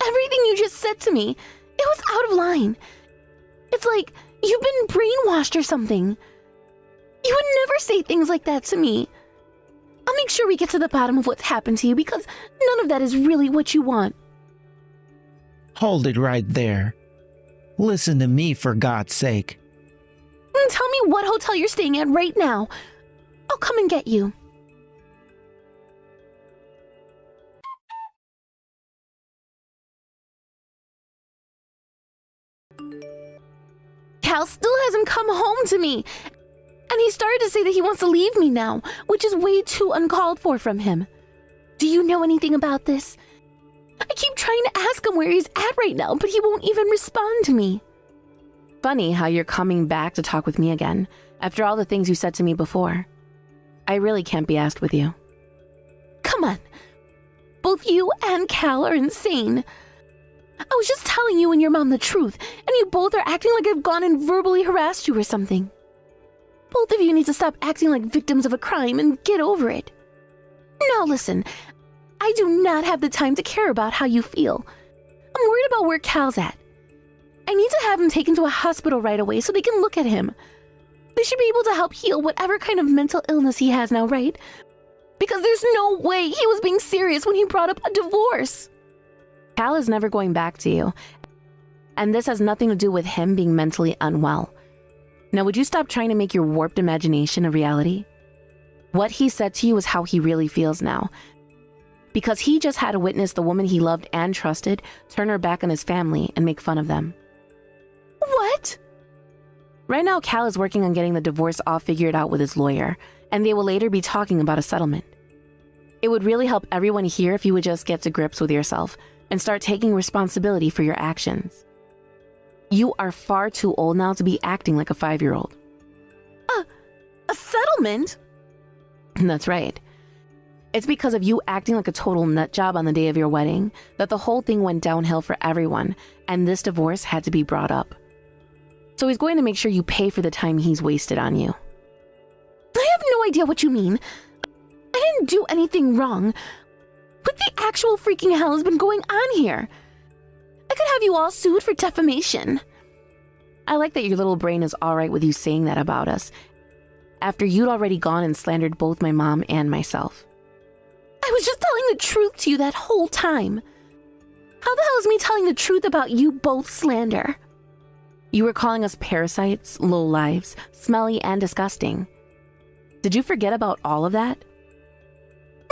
Everything you just said to me, it was out of line. It's like you've been brainwashed or something. You would never say things like that to me. I'll make sure we get to the bottom of what's happened to you because none of that is really what you want. Hold it right there. Listen to me, for God's sake. Tell me what hotel you're staying at right now. I'll come and get you. Cal still hasn't come home to me. And he started to say that he wants to leave me now, which is way too uncalled for from him. Do you know anything about this? I keep trying to ask him where he's at right now, but he won't even respond to me. Funny how you're coming back to talk with me again, after all the things you said to me before. I really can't be asked with you. Come on. Both you and Cal are insane. I was just telling you and your mom the truth, and you both are acting like I've gone and verbally harassed you or something. Both of you need to stop acting like victims of a crime and get over it. Now listen, I do not have the time to care about how you feel. I'm worried about where Cal's at. I need to have him taken to a hospital right away so they can look at him. They should be able to help heal whatever kind of mental illness he has now, right? Because there's no way he was being serious when he brought up a divorce. Cal is never going back to you. And this has nothing to do with him being mentally unwell. Now, would you stop trying to make your warped imagination a reality? What he said to you is how he really feels now. Because he just had to witness the woman he loved and trusted turn her back on his family and make fun of them. What? Right now, Cal is working on getting the divorce all figured out with his lawyer, and they will later be talking about a settlement. It would really help everyone here if you would just get to grips with yourself and start taking responsibility for your actions. You are far too old now to be acting like a 5-year-old. A settlement? That's right. It's because of you acting like a total nut job on the day of your wedding that the whole thing went downhill for everyone, and this divorce had to be brought up. So he's going to make sure you pay for the time he's wasted on you. I have no idea what you mean. I didn't do anything wrong. What the actual freaking hell has been going on here? I could have you all sued for defamation. I like that your little brain is all right with you saying that about us, after you'd already gone and slandered both my mom and myself. I was just telling the truth to you that whole time. How the hell is me telling the truth about you both slander? You were calling us parasites, lowlives, smelly, and disgusting. Did you forget about all of that?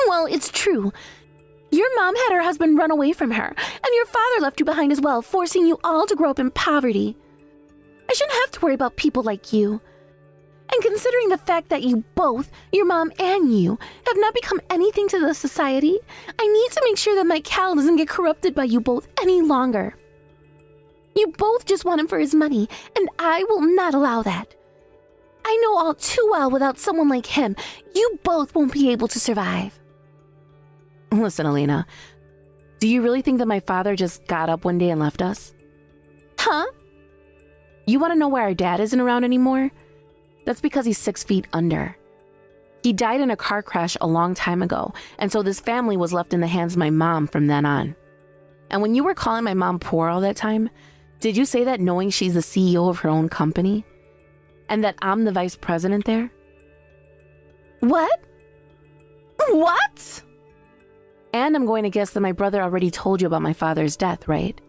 Well, it's true. Your mom had her husband run away from her, and your father left you behind as well, forcing you all to grow up in poverty. I shouldn't have to worry about people like you. And considering the fact that you both, your mom and you, have not become anything to the society, I need to make sure that my Cal doesn't get corrupted by you both any longer. You both just want him for his money, and I will not allow that. I know all too well without someone like him, you both won't be able to survive. Listen, Elena, do you really think that my father just got up one day and left us? Huh? You want to know why our dad isn't around anymore? That's because he's 6 feet under. He died in a car crash a long time ago, and so this family was left in the hands of my mom from then on. And when you were calling my mom poor all that time, did you say that knowing she's the CEO of her own company? And that I'm the vice president there? What? What? And I'm going to guess that my brother already told you about my father's death, right?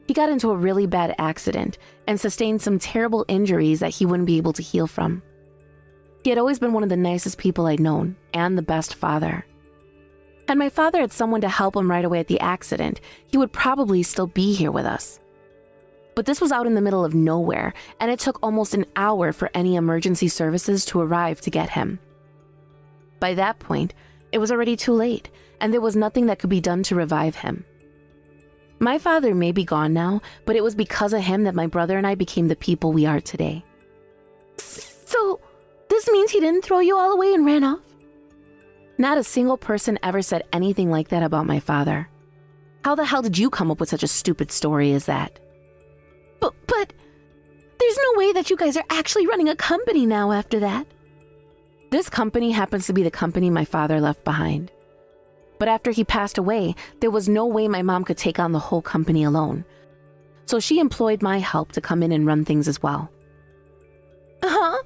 He got into a really bad accident and sustained some terrible injuries that he wouldn't be able to heal from. He had always been one of the nicest people I'd known, and the best father. Had my father had someone to help him right away at the accident, he would probably still be here with us. But this was out in the middle of nowhere, and it took almost an hour for any emergency services to arrive to get him. By that point, it was already too late, and there was nothing that could be done to revive him. My father may be gone now, but it was because of him that my brother and I became the people we are today. So, this means he didn't throw you all away and ran off? Not a single person ever said anything like that about my father. How the hell did you come up with such a stupid story as that? But There's no way that you guys are actually running a company now after that. This company happens to be the company my father left behind. But after he passed away, there was no way my mom could take on the whole company alone. So she employed my help to come in and run things as well. Huh?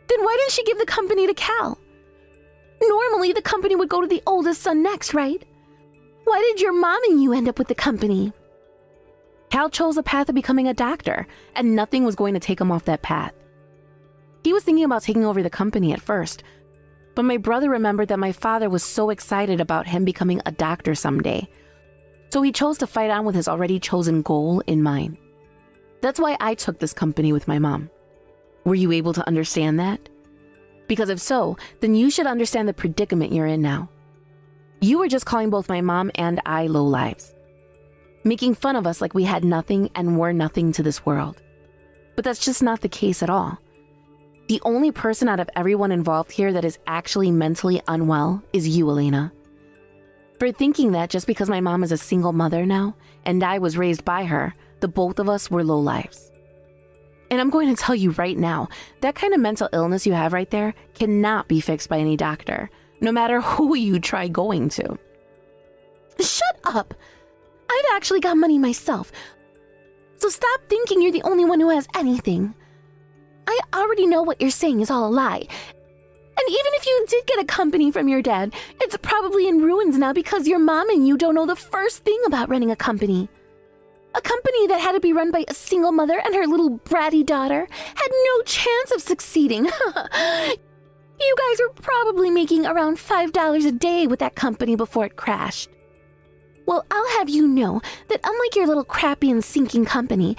Then why didn't she give the company to Cal? Normally, the company would go to the oldest son next, right? Why did your mom and you end up with the company? Cal chose the path of becoming a doctor, and nothing was going to take him off that path. He was thinking about taking over the company at first, but my brother remembered that my father was so excited about him becoming a doctor someday. So he chose to fight on with his already chosen goal in mind. That's why I took this company with my mom. Were you able to understand that? Because if so, then you should understand the predicament you're in now. You were just calling both my mom and I lowlives, making fun of us like we had nothing and were nothing to this world. But that's just not the case at all. The only person out of everyone involved here that is actually mentally unwell is you, Elena. For thinking that just because my mom is a single mother now, and I was raised by her, the both of us were lowlives. And I'm going to tell you right now, that kind of mental illness you have right there cannot be fixed by any doctor, no matter who you try going to. Shut up! I've actually got money myself, so stop thinking you're the only one who has anything. I already know what you're saying is all a lie. And even if you did get a company from your dad, it's probably in ruins now because your mom and you don't know the first thing about running a company. A company that had to be run by a single mother and her little bratty daughter had no chance of succeeding. You guys were probably making around $5 a day with that company before it crashed. Well, I'll have you know that unlike your little crappy and sinking company,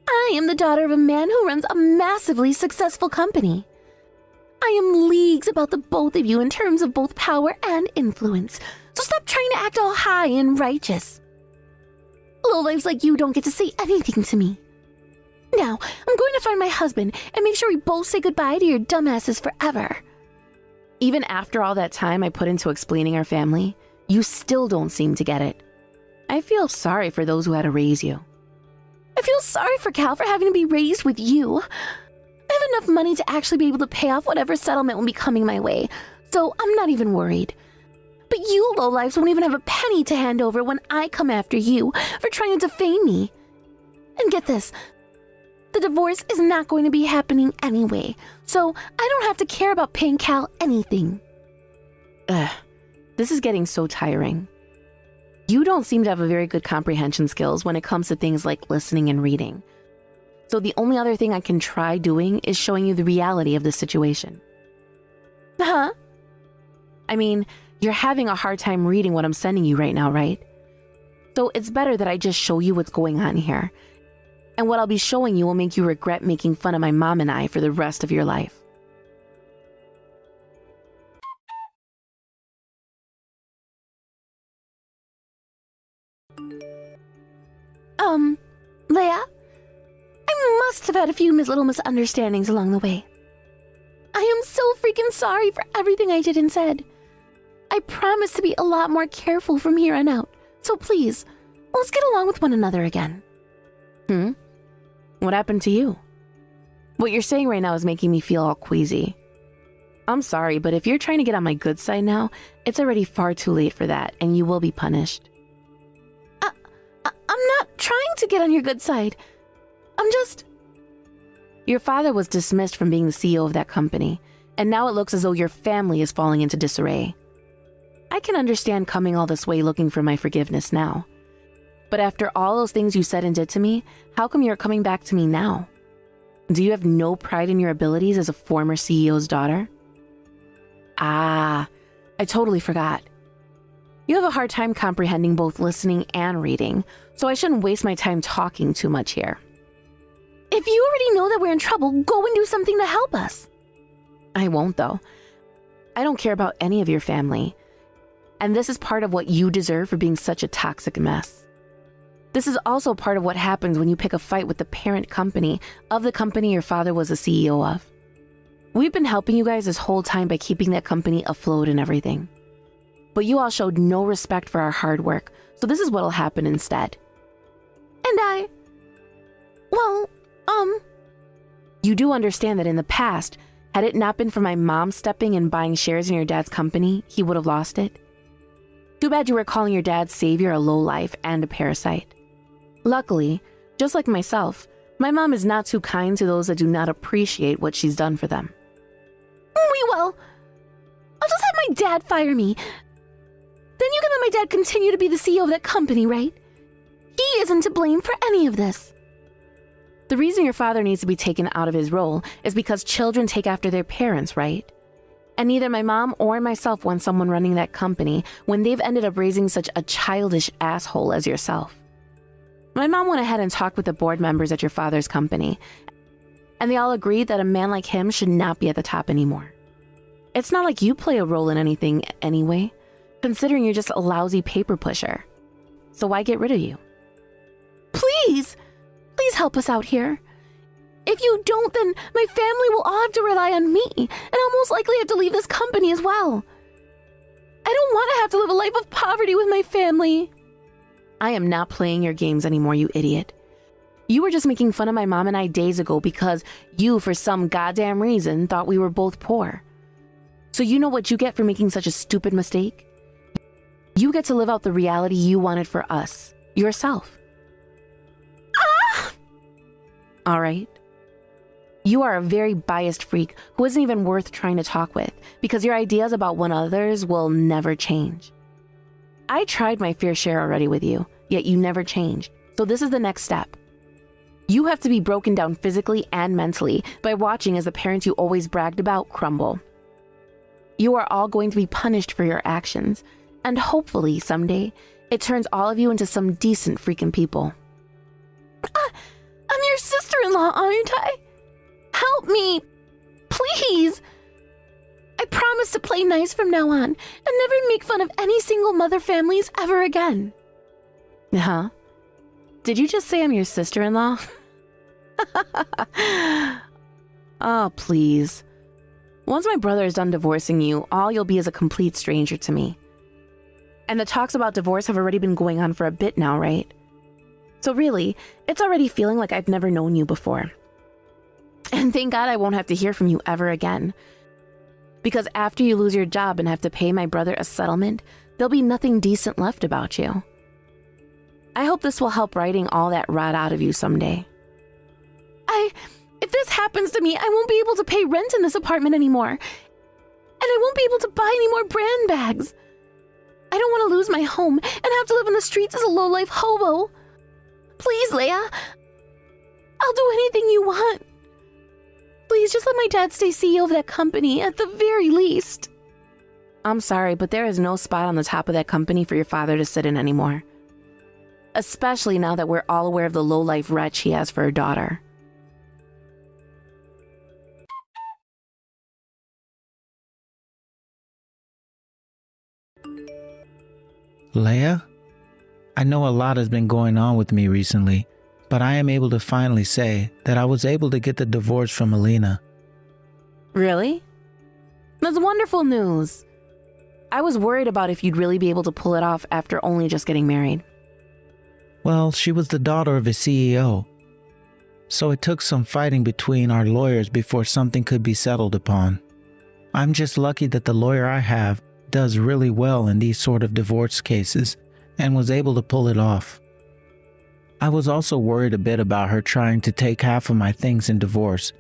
I am the daughter of a man who runs a massively successful company. I am leagues above the both of you in terms of both power and influence, so stop trying to act all high and righteous. Lowlifes like you don't get to say anything to me. Now, I'm going to find my husband and make sure we both say goodbye to your dumbasses forever. Even after all that time I put into explaining our family, you still don't seem to get it. I feel sorry for those who had to raise you. I feel sorry for Cal for having to be raised with you. I have enough money to actually be able to pay off whatever settlement will be coming my way, so I'm not even worried. But you lowlifes won't even have a penny to hand over when I come after you for trying to defame me. And get this, the divorce is not going to be happening anyway, so I don't have to care about paying Cal anything. This is getting so tiring. You don't seem to have a very good comprehension skills when it comes to things like listening and reading. So the only other thing I can try doing is showing you the reality of the situation. Huh? I mean, you're having a hard time reading what I'm sending you right now, right? So it's better that I just show you what's going on here. And what I'll be showing you will make you regret making fun of my mom and I for the rest of your life. Leia? I must have had a few little misunderstandings along the way. I am so freaking sorry for everything I did and said. I promise to be a lot more careful from here on out, so please, let's get along with one another again. What happened to you? What you're saying right now is making me feel all queasy. I'm sorry, but if you're trying to get on my good side now, it's already far too late for that, and you will be punished. I'm not trying to get on your good side. I'm just... Your father was dismissed from being the CEO of that company, and now it looks as though your family is falling into disarray. I can understand coming all this way looking for my forgiveness now. But after all those things you said and did to me, how come you're coming back to me now? Do you have no pride in your abilities as a former CEO's daughter? I totally forgot. You have a hard time comprehending both listening and reading, so I shouldn't waste my time talking too much here. If you already know that we're in trouble, go and do something to help us. I won't, though. I don't care about any of your family. And this is part of what you deserve for being such a toxic mess. This is also part of what happens when you pick a fight with the parent company of the company your father was the CEO of. We've been helping you guys this whole time by keeping that company afloat and everything. But you all showed no respect for our hard work, so this is what'll happen instead. And well, You do understand that in the past, had it not been for my mom stepping and buying shares in your dad's company, he would have lost it? Too bad you were calling your dad's savior a lowlife and a parasite. Luckily, just like myself, my mom is not too kind to those that do not appreciate what she's done for them. We will. I'll just have my dad fire me. Then you can let my dad continue to be the CEO of that company, right? He isn't to blame for any of this. The reason your father needs to be taken out of his role is because children take after their parents, right? And neither my mom or myself want someone running that company when they've ended up raising such a childish asshole as yourself. My mom went ahead and talked with the board members at your father's company, and they all agreed that a man like him should not be at the top anymore. It's not like you play a role in anything anyway, considering you're just a lousy paper pusher. So why get rid of you? Please help us out here. If you don't, then my family will all have to rely on me, and I'll most likely have to leave this company as well. I don't want to have to live a life of poverty with my family. I am not playing your games anymore, you idiot. You were just making fun of my mom and I days ago because you, for some goddamn reason, thought we were both poor. So you know what you get for making such a stupid mistake? You get to live out the reality you wanted for us, yourself. All right. You are a very biased freak who isn't even worth trying to talk with because your ideas about one another's will never change. I tried my fair share already with you, yet you never changed. So this is the next step. You have to be broken down physically and mentally by watching as the parents you always bragged about crumble. You are all going to be punished for your actions, and hopefully someday it turns all of you into some decent freaking people. I'm your sister-in-law, aren't I? Help me, please. I promise to play nice from now on and never make fun of any single mother families ever again. Huh? Did you just say I'm your sister-in-law? Oh, please. Once my brother is done divorcing you, all you'll be is a complete stranger to me. And the talks about divorce have already been going on for a bit now, right? So really, it's already feeling like I've never known you before. And thank God I won't have to hear from you ever again. Because after you lose your job and have to pay my brother a settlement, there'll be nothing decent left about you. I hope this will help writing all that rot out of you someday. If this happens to me, I won't be able to pay rent in this apartment anymore. And I won't be able to buy any more brand bags. I don't want to lose my home and have to live on the streets as a low-life hobo. Please, Leia. I'll do anything you want. Please, just let my dad stay CEO of that company at the very least. I'm sorry, but there is no spot on the top of that company for your father to sit in anymore. Especially now that we're all aware of the low-life wretch he has for her daughter. Leia? I know a lot has been going on with me recently, but I am able to finally say that I was able to get the divorce from Alina. Really? That's wonderful news. I was worried about if you'd really be able to pull it off after only just getting married. Well, she was the daughter of a CEO, so it took some fighting between our lawyers before something could be settled upon. I'm just lucky that the lawyer I have does really well in these sort of divorce cases and was able to pull it off. I was also worried a bit about her trying to take half of my things in divorce,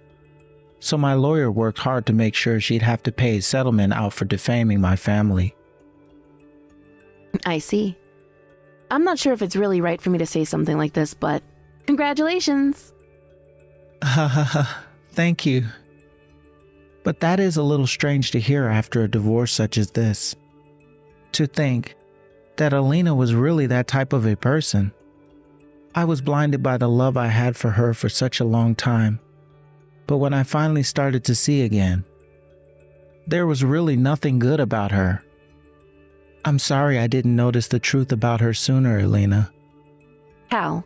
so my lawyer worked hard to make sure she'd have to pay a settlement out for defaming my family. I see. I'm not sure if it's really right for me to say something like this, but congratulations. Thank you. But that is a little strange to hear after a divorce such as this. To think that Alina was really that type of a person. I was blinded by the love I had for her for such a long time. But when I finally started to see again, there was really nothing good about her. I'm sorry I didn't notice the truth about her sooner, Alina. How?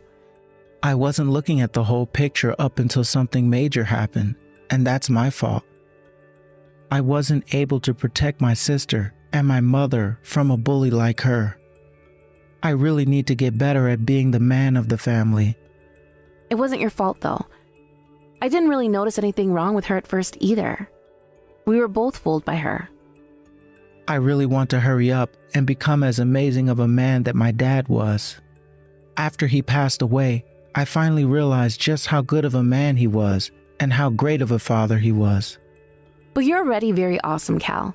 I wasn't looking at the whole picture up until something major happened, and that's my fault. I wasn't able to protect my sister and my mother from a bully like her. I really need to get better at being the man of the family. It wasn't your fault, though. I didn't really notice anything wrong with her at first either. We were both fooled by her. I really want to hurry up and become as amazing of a man that my dad was. After he passed away, I finally realized just how good of a man he was and how great of a father he was. But you're already very awesome, Cal.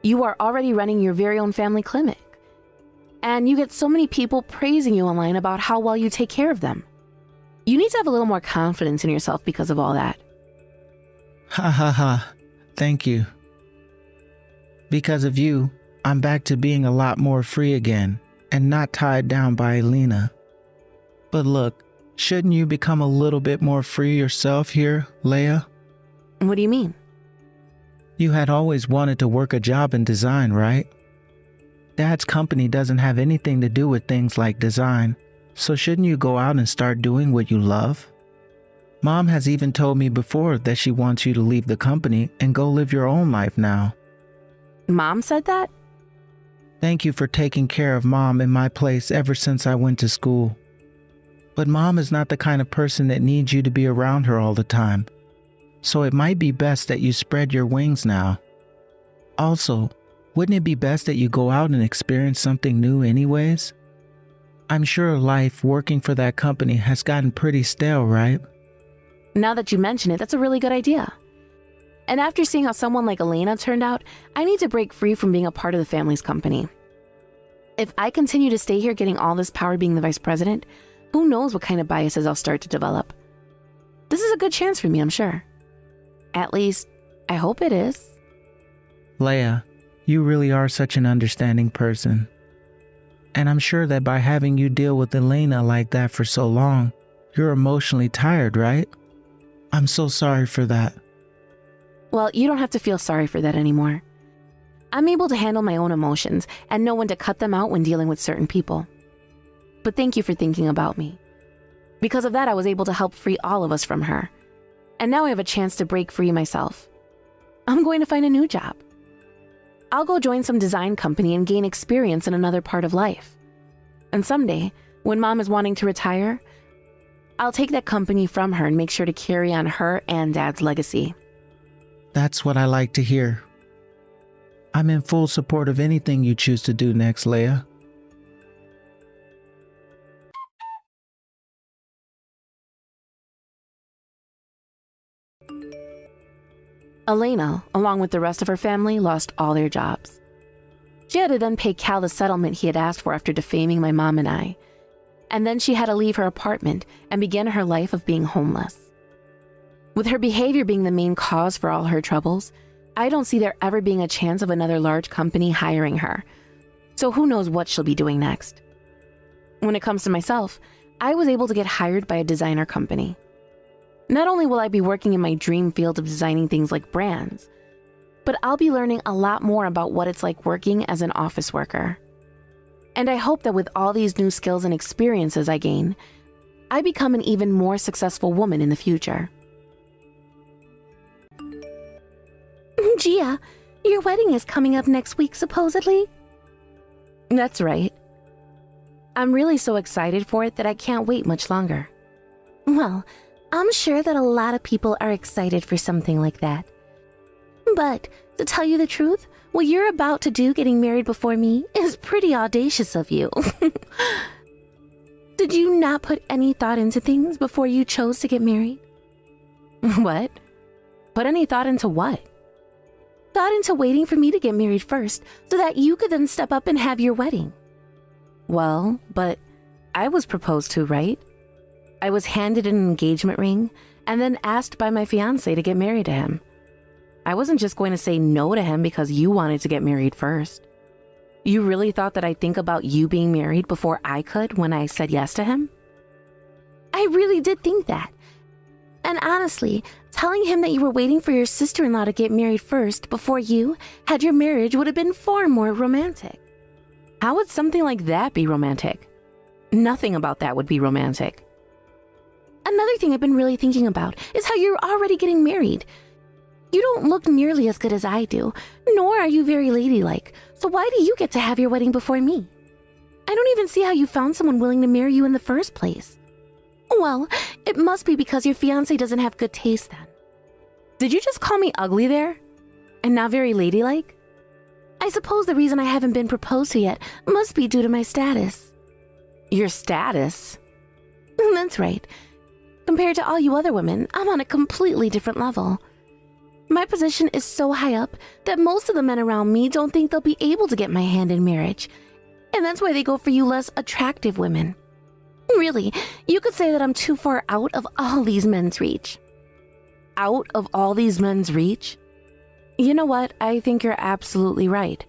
You are already running your very own family clinic. And you get so many people praising you online about how well you take care of them. You need to have a little more confidence in yourself because of all that. Ha ha ha. Thank you. Because of you, I'm back to being a lot more free again and not tied down by Elena. But look, shouldn't you become a little bit more free yourself here, Leia? What do you mean? You had always wanted to work a job in design, right? Dad's company doesn't have anything to do with things like design, so shouldn't you go out and start doing what you love? Mom has even told me before that she wants you to leave the company and go live your own life now. Mom said that? Thank you for taking care of Mom in my place ever since I went to school. But Mom is not the kind of person that needs you to be around her all the time, so it might be best that you spread your wings now. Also, wouldn't it be best that you go out and experience something new anyways? I'm sure life working for that company has gotten pretty stale, right? Now that you mention it, that's a really good idea. And after seeing how someone like Elena turned out, I need to break free from being a part of the family's company. If I continue to stay here getting all this power being the vice president, who knows what kind of biases I'll start to develop. This is a good chance for me, I'm sure. At least, I hope it is. Leia, you really are such an understanding person. And I'm sure that by having you deal with Elena like that for so long, you're emotionally tired, right? I'm so sorry for that. Well, you don't have to feel sorry for that anymore. I'm able to handle my own emotions and know when to cut them out when dealing with certain people. But thank you for thinking about me. Because of that, I was able to help free all of us from her. And now I have a chance to break free myself. I'm going to find a new job. I'll go join some design company and gain experience in another part of life. And someday, when Mom is wanting to retire, I'll take that company from her and make sure to carry on her and Dad's legacy. That's what I like to hear. I'm in full support of anything you choose to do next, Leia. Elena, along with the rest of her family, lost all their jobs. She had to then pay Cal the settlement he had asked for after defaming my mom and I. And then she had to leave her apartment and begin her life of being homeless. With her behavior being the main cause for all her troubles, I don't see there ever being a chance of another large company hiring her. So who knows what she'll be doing next. When it comes to myself, I was able to get hired by a designer company. Not only will I be working in my dream field of designing things like brands, but I'll be learning a lot more about what it's like working as an office worker. And I hope that with all these new skills and experiences I gain, I become an even more successful woman in the future. Gia, your wedding is coming up next week, supposedly? That's right. I'm really so excited for it that I can't wait much longer. Well, I'm sure that a lot of people are excited for something like that. But, to tell you the truth, what you're about to do getting married before me is pretty audacious of you. Did you not put any thought into things before you chose to get married? What? Put any thought into what? Thought into waiting for me to get married first, so that you could then step up and have your wedding. Well, but I was proposed to, right? I was handed an engagement ring and then asked by my fiancé to get married to him. I wasn't just going to say no to him because you wanted to get married first. You really thought that I'd think about you being married before I could when I said yes to him? I really did think that. And honestly, telling him that you were waiting for your sister-in-law to get married first before you had your marriage would have been far more romantic. How would something like that be romantic? Nothing about that would be romantic. Another thing I've been really thinking about is how you're already getting married. You don't look nearly as good as I do, nor are you very ladylike, so why do you get to have your wedding before me? I don't even see how you found someone willing to marry you in the first place. Well, it must be because your fiancé doesn't have good taste then. Did you just call me ugly there? And not very ladylike? I suppose the reason I haven't been proposed to yet must be due to my status. Your status? That's right. Compared to all you other women, I'm on a completely different level. My position is so high up that most of the men around me don't think they'll be able to get my hand in marriage. And that's why they go for you less attractive women. Really, you could say that I'm too far out of all these men's reach. Out of all these men's reach? You know what? I think you're absolutely right.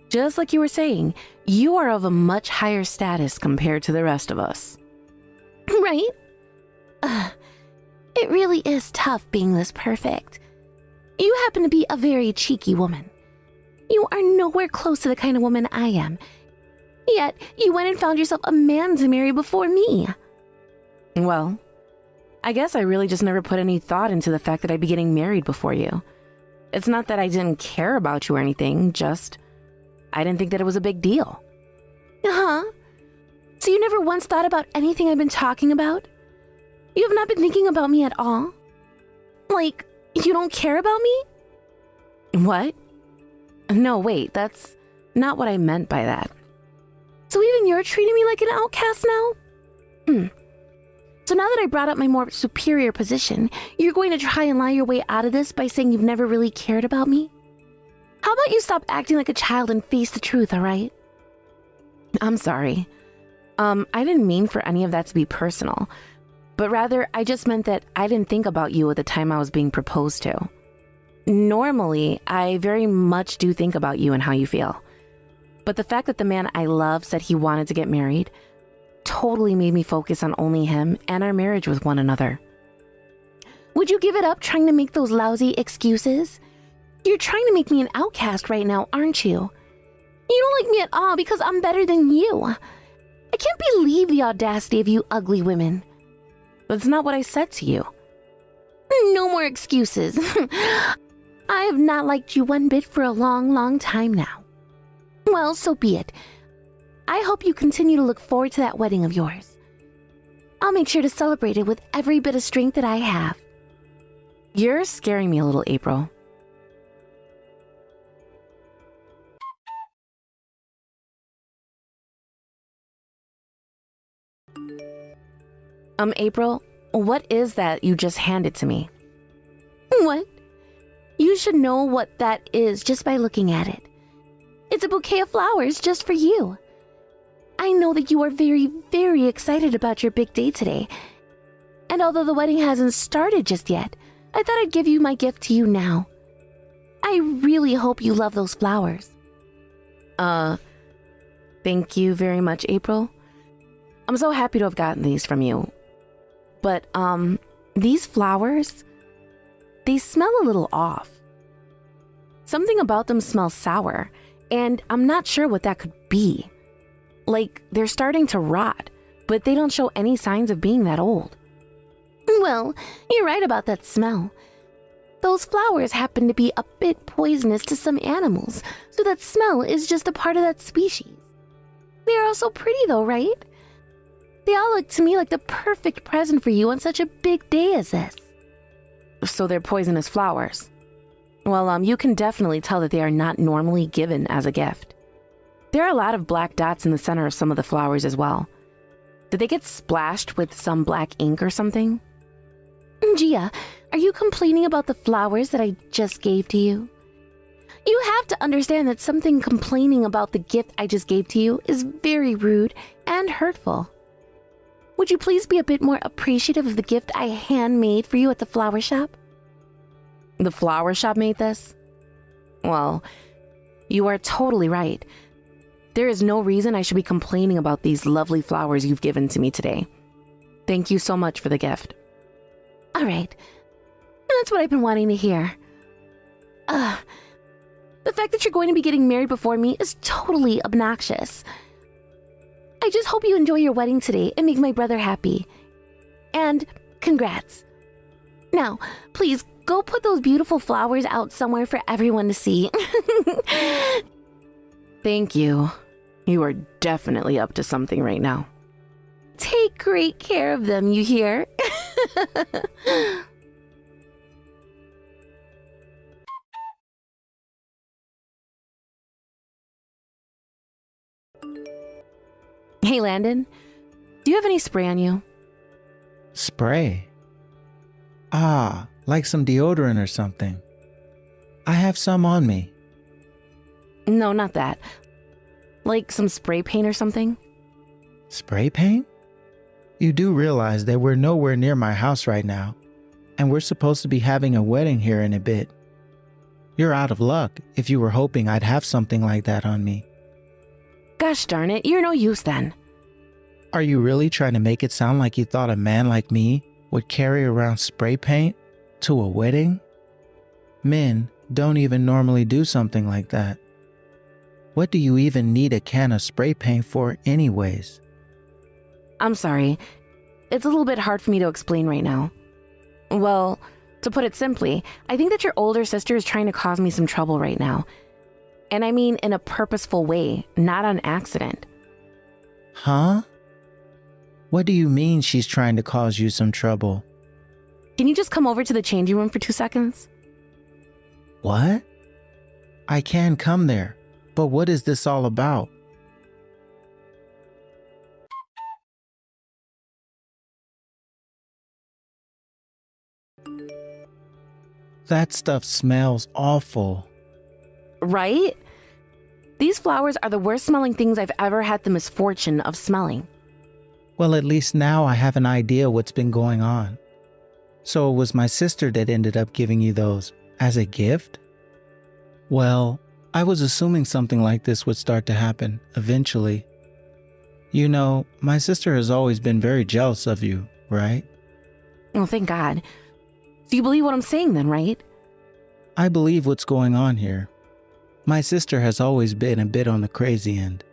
Just like you were saying, you are of a much higher status compared to the rest of us. Right? It really is tough being this perfect. You happen to be a very cheeky woman. You are nowhere close to the kind of woman I am. Yet, you went and found yourself a man to marry before me. Well, I guess I really just never put any thought into the fact that I'd be getting married before you. It's not that I didn't care about you or anything, just I didn't think that it was a big deal. Huh? So you never once thought about anything I've been talking about? You have not been thinking about me at all? Like, you don't care about me? What? No, wait, that's not what I meant by that. So even you're treating me like an outcast now? So now that I brought up my more superior position, you're going to try and lie your way out of this by saying you've never really cared about me? How about you stop acting like a child and face the truth, alright? I'm sorry. I didn't mean for any of that to be personal, but rather I just meant that I didn't think about you at the time I was being proposed to. Normally, I very much do think about you and how you feel. But the fact that the man I love said he wanted to get married totally made me focus on only him and our marriage with one another. Would you give it up trying to make those lousy excuses? You're trying to make me an outcast right now, aren't you? You don't like me at all because I'm better than you. I can't believe the audacity of you ugly women. That's not what I said to you. No more excuses. I have not liked you one bit for a long, long time now. Well, so be it. I hope you continue to look forward to that wedding of yours. I'll make sure to celebrate it with every bit of strength that I have. You're scaring me a little, April. April, what is that you just handed to me? What? You should know what that is just by looking at it. It's a bouquet of flowers just for you. I know that you are very, very excited about your big day today. And although the wedding hasn't started just yet, I thought I'd give you my gift to you now. I really hope you love those flowers. Thank you very much, April. I'm so happy to have gotten these from you. But, these flowers, they smell a little off. Something about them smells sour, and I'm not sure what that could be. Like, they're starting to rot, but they don't show any signs of being that old. Well, you're right about that smell. Those flowers happen to be a bit poisonous to some animals, so that smell is just a part of that species. They are all so pretty though, right? They all look to me like the perfect present for you on such a big day as this. So they're poisonous flowers. Well, you can definitely tell that they are not normally given as a gift. There are a lot of black dots in the center of some of the flowers as well. Did they get splashed with some black ink or something? Gia, are you complaining about the flowers that I just gave to you? You have to understand that something complaining about the gift I just gave to you is very rude and hurtful. Would you please be a bit more appreciative of the gift I handmade for you at the flower shop? The flower shop made this? Well, you are totally right. There is no reason I should be complaining about these lovely flowers you've given to me today. Thank you so much for the gift. All right. That's what I've been wanting to hear. The fact that you're going to be getting married before me is totally obnoxious. I just hope you enjoy your wedding today and make my brother happy. And congrats. Now, please go put those beautiful flowers out somewhere for everyone to see. Thank you. You are definitely up to something right now. Take great care of them, you hear? Hey, Landon, do you have any spray on you? Spray? Ah, like some deodorant or something. I have some on me. No, not that. Like some spray paint or something? Spray paint? You do realize that we're nowhere near my house right now, and we're supposed to be having a wedding here in a bit. You're out of luck if you were hoping I'd have something like that on me. Gosh darn it, you're no use then. Are you really trying to make it sound like you thought a man like me would carry around spray paint to a wedding? Men don't even normally do something like that. What do you even need a can of spray paint for anyways? I'm sorry. It's a little bit hard for me to explain right now. Well, to put it simply, I think that your older sister is trying to cause me some trouble right now. And I mean in a purposeful way, not on accident. Huh? What do you mean she's trying to cause you some trouble? Can you just come over to the changing room for 2 seconds? What? I can come there, but what is this all about? That stuff smells awful. Right? These flowers are the worst smelling things I've ever had the misfortune of smelling. Well, at least now I have an idea what's been going on. So it was my sister that ended up giving you those as a gift? Well, I was assuming something like this would start to happen eventually. You know, my sister has always been very jealous of you, right? Oh, thank God. So you believe what I'm saying then, right? I believe what's going on here. My sister has always been a bit on the crazy end.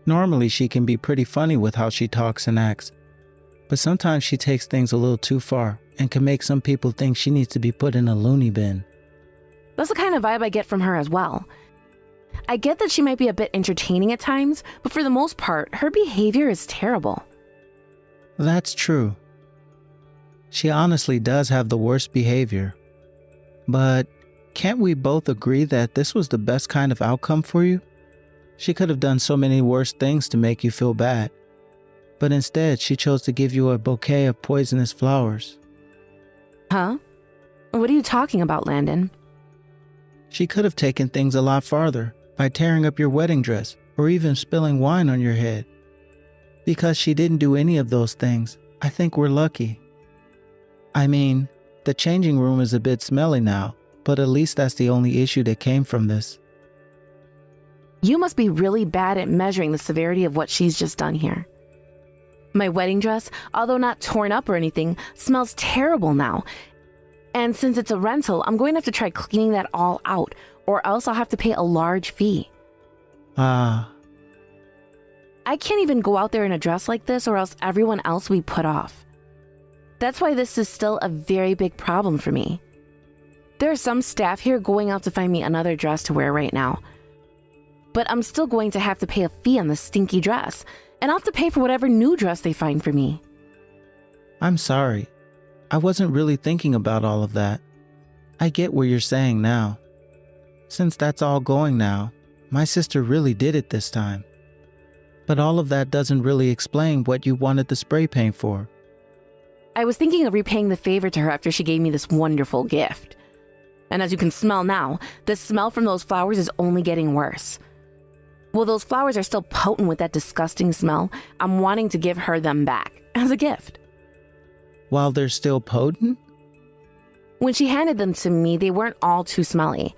Normally she can be pretty funny with how she talks and acts, but sometimes she takes things a little too far and can make some people think she needs to be put in a loony bin. That's the kind of vibe I get from her as well. I get that she might be a bit entertaining at times, but for the most part, her behavior is terrible. That's true. She honestly does have the worst behavior. But can't we both agree that this was the best kind of outcome for you? She could have done so many worse things to make you feel bad. But instead, she chose to give you a bouquet of poisonous flowers. Huh? What are you talking about, Landon? She could have taken things a lot farther by tearing up your wedding dress or even spilling wine on your head. Because she didn't do any of those things, I think we're lucky. I mean, the changing room is a bit smelly now, but at least that's the only issue that came from this. You must be really bad at measuring the severity of what she's just done here. My wedding dress, although not torn up or anything, smells terrible now. And since it's a rental, I'm going to have to try cleaning that all out, or else I'll have to pay a large fee. Ah. I can't even go out there in a dress like this, or else everyone else will be put off. That's why this is still a very big problem for me. There are some staff here going out to find me another dress to wear right now. But I'm still going to have to pay a fee on this stinky dress, and I'll have to pay for whatever new dress they find for me. I'm sorry. I wasn't really thinking about all of that. I get what you're saying now. Since that's all going now, my sister really did it this time. But all of that doesn't really explain what you wanted the spray paint for. I was thinking of repaying the favor to her after she gave me this wonderful gift. And as you can smell now, the smell from those flowers is only getting worse. Well, those flowers are still potent with that disgusting smell. I'm wanting to give her them back as a gift. While they're still potent? When she handed them to me, they weren't all too smelly.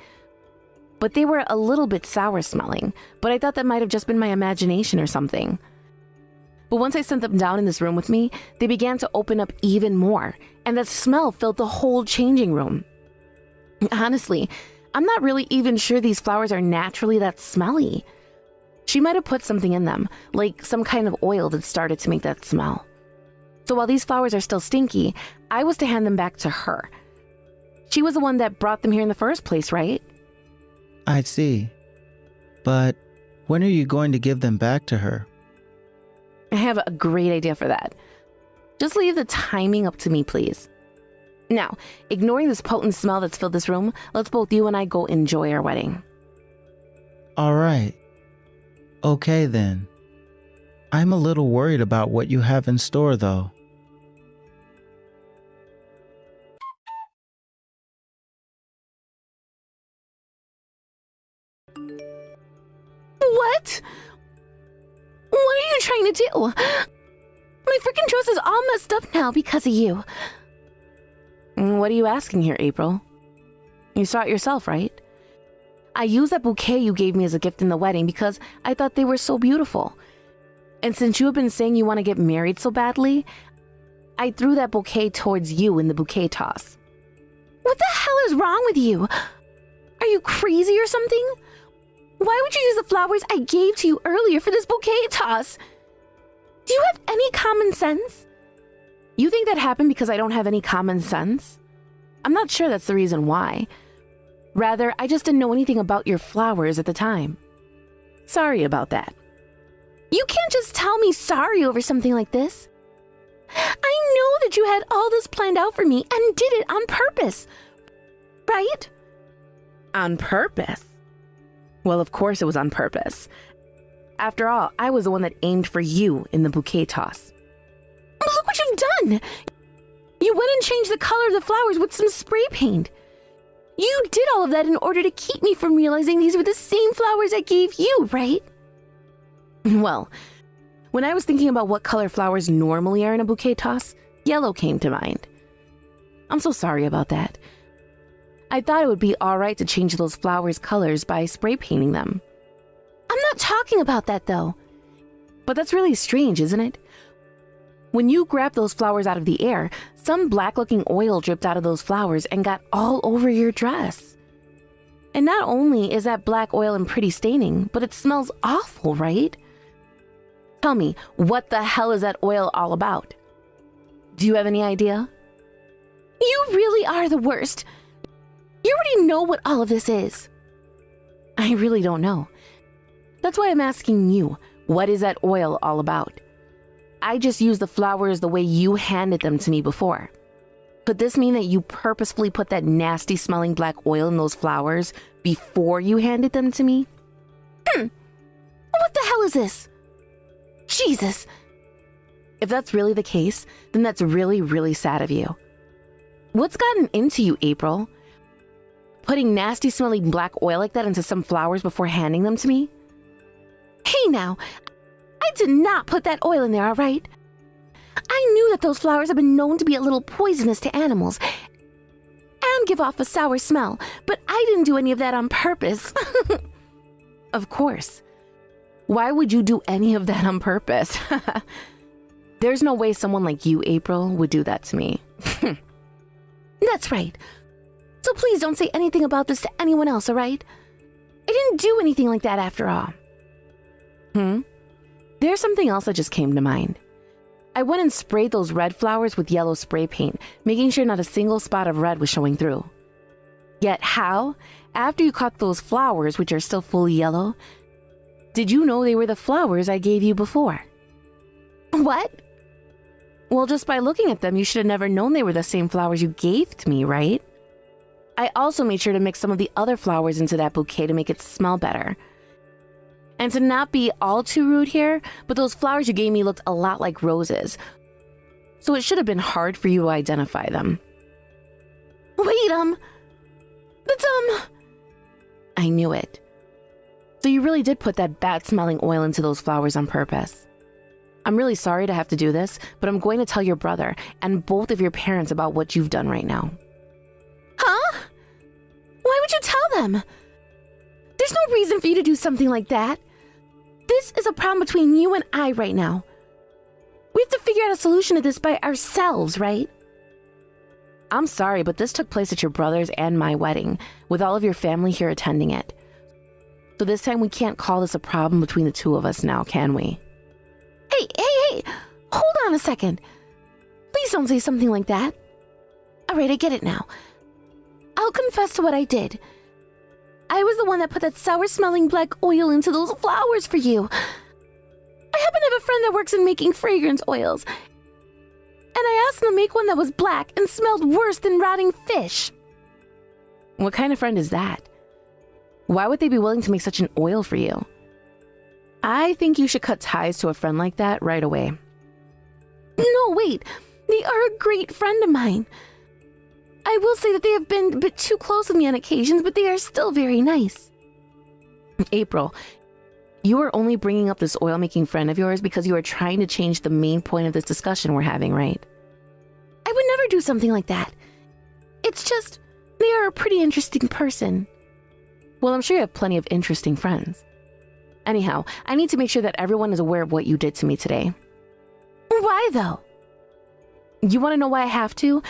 But they were a little bit sour smelling, but I thought that might have just been my imagination or something. But once I sent them down in this room with me, they began to open up even more, and that smell filled the whole changing room. Honestly, I'm not really even sure these flowers are naturally that smelly. She might have put something in them, like some kind of oil that started to make that smell. So while these flowers are still stinky, I was to hand them back to her. She was the one that brought them here in the first place, right? I see. But when are you going to give them back to her? I have a great idea for that. Just leave the timing up to me, please. Now, ignoring this potent smell that's filled this room, let's both you and I go enjoy our wedding. All right. Okay then. I'm a little worried about what you have in store though. What? What are you trying to do? My freaking dress is all messed up now because of you. What are you asking here, April? You saw it yourself, right? I used that bouquet you gave me as a gift in the wedding because I thought they were so beautiful. And since you have been saying you want to get married so badly, I threw that bouquet towards you in the bouquet toss. What the hell is wrong with you? Are you crazy or something? Why would you use the flowers I gave to you earlier for this bouquet toss? Do you have any common sense? You think that happened because I don't have any common sense? I'm not sure that's the reason why. Rather, I just didn't know anything about your flowers at the time. Sorry about that. You can't just tell me sorry over something like this. I know that you had all this planned out for me and did it on purpose, right? On purpose? Well, of course it was on purpose. After all, I was the one that aimed for you in the bouquet toss. Look what you've done! You went and changed the color of the flowers with some spray paint. You did all of that in order to keep me from realizing these were the same flowers I gave you, right? Well, when I was thinking about what color flowers normally are in a bouquet toss, yellow came to mind. I'm so sorry about that. I thought it would be alright to change those flowers' colors by spray painting them. I'm not talking about that, though. But that's really strange, isn't it? When you grabbed those flowers out of the air, some black-looking oil dripped out of those flowers and got all over your dress. And not only is that black oil and pretty staining, but it smells awful, right? Tell me, what the hell is that oil all about? Do you have any idea? You really are the worst. You already know what all of this is. I really don't know. That's why I'm asking you, what is that oil all about? I just used the flowers the way you handed them to me before. Could this mean that you purposefully put that nasty smelling black oil in those flowers before you handed them to me? What the hell is this? Jesus! If that's really the case, then that's really, really sad of you. What's gotten into you, April? Putting nasty smelling black oil like that into some flowers before handing them to me? Hey now, I did not put that oil in there, all right? I knew that those flowers have been known to be a little poisonous to animals and give off a sour smell, but I didn't do any of that on purpose. Of course. Why would you do any of that on purpose? There's no way someone like you, April, would do that to me. That's right. So please don't say anything about this to anyone else, all right? I didn't do anything like that after all. There's something else that just came to mind. I went and sprayed those red flowers with yellow spray paint, making sure not a single spot of red was showing through. Yet how, after you caught those flowers, which are still fully yellow, did you know they were the flowers I gave you before? What? Well, just by looking at them, you should have never known they were the same flowers you gave to me, right? I also made sure to mix some of the other flowers into that bouquet to make it smell better. And to not be all too rude here, but those flowers you gave me looked a lot like roses. So it should have been hard for you to identify them. Wait, that's, I knew it. So you really did put that bad-smelling oil into those flowers on purpose. I'm really sorry to have to do this, but I'm going to tell your brother and both of your parents about what you've done right now. Huh? Why would you tell them? There's no reason for you to do something like that. This is a problem between you and I right now. We have to figure out a solution to this by ourselves, right? I'm sorry, but this took place at your brother's and my wedding, with all of your family here attending it. So this time we can't call this a problem between the two of us now, can we? Hey, hold on a second. Please don't say something like that. All right, I get it now. I'll confess to what I did. I was the one that put that sour-smelling black oil into those flowers for you. I happen to have a friend that works in making fragrance oils. And I asked them to make one that was black and smelled worse than rotting fish. What kind of friend is that? Why would they be willing to make such an oil for you? I think you should cut ties to a friend like that right away. No, wait. They are a great friend of mine. I will say that they have been a bit too close with me on occasions, but they are still very nice. April, you are only bringing up this oil-making friend of yours because you are trying to change the main point of this discussion we're having, right? I would never do something like that. It's just, they are a pretty interesting person. Well, I'm sure you have plenty of interesting friends. Anyhow, I need to make sure that everyone is aware of what you did to me today. Why, though? You want to know why I have to?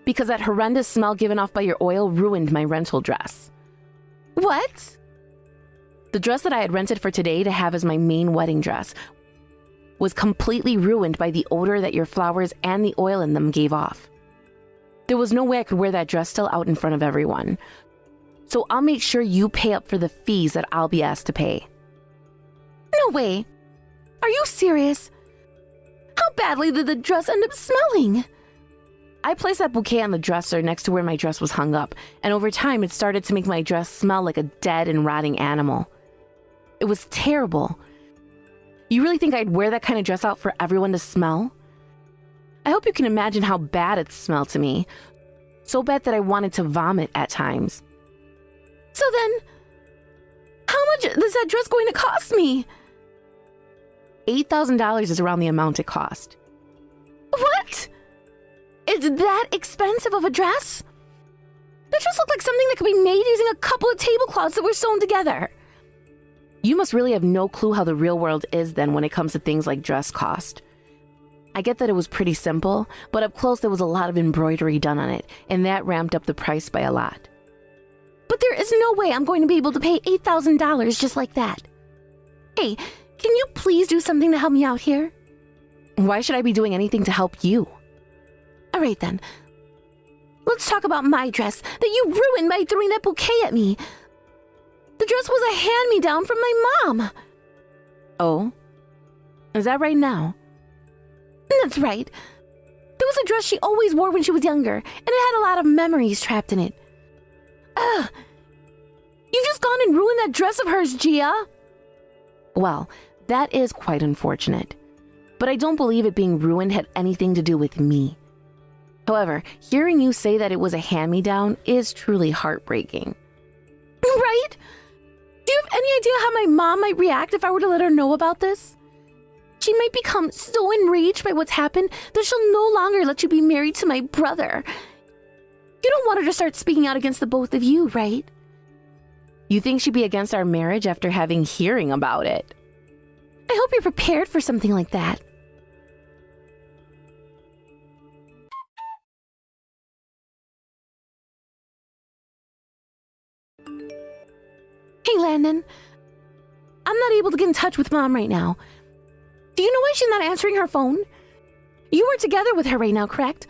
Because that horrendous smell given off by your oil ruined my rental dress. What? The dress that I had rented for today to have as my main wedding dress was completely ruined by the odor that your flowers and the oil in them gave off. There was no way I could wear that dress still out in front of everyone. So I'll make sure you pay up for the fees that I'll be asked to pay. No way. Are you serious? How badly did the dress end up smelling? I placed that bouquet on the dresser next to where my dress was hung up, and over time it started to make my dress smell like a dead and rotting animal. It was terrible. You really think I'd wear that kind of dress out for everyone to smell? I hope you can imagine how bad it smelled to me. So bad that I wanted to vomit at times. So then, how much is that dress going to cost me? $8,000 is around the amount it cost. What? It's that expensive of a dress? That dress looked like something that could be made using a couple of tablecloths that were sewn together. You must really have no clue how the real world is then when it comes to things like dress cost. I get that it was pretty simple, but up close there was a lot of embroidery done on it, and that ramped up the price by a lot. But there is no way I'm going to be able to pay $8,000 just like that. Hey, can you please do something to help me out here? Why should I be doing anything to help you? All right then. Let's talk about my dress that you ruined by throwing that bouquet at me. The dress was a hand-me-down from my mom. Oh? Is that right now? That's right. There was a dress she always wore when she was younger, and it had a lot of memories trapped in it. Ugh! You've just gone and ruined that dress of hers, Gia! Well, that is quite unfortunate. But I don't believe it being ruined had anything to do with me. However, hearing you say that it was a hand-me-down is truly heartbreaking. Right? Do you have any idea how my mom might react if I were to let her know about this? She might become so enraged by what's happened that she'll no longer let you be married to my brother. You don't want her to start speaking out against the both of you, right? You think she'd be against our marriage after having hearing about it? I hope you're prepared for something like that. Hey, Landon. I'm not able to get in touch with Mom right now. Do you know why she's not answering her phone? You were together with her right now, correct?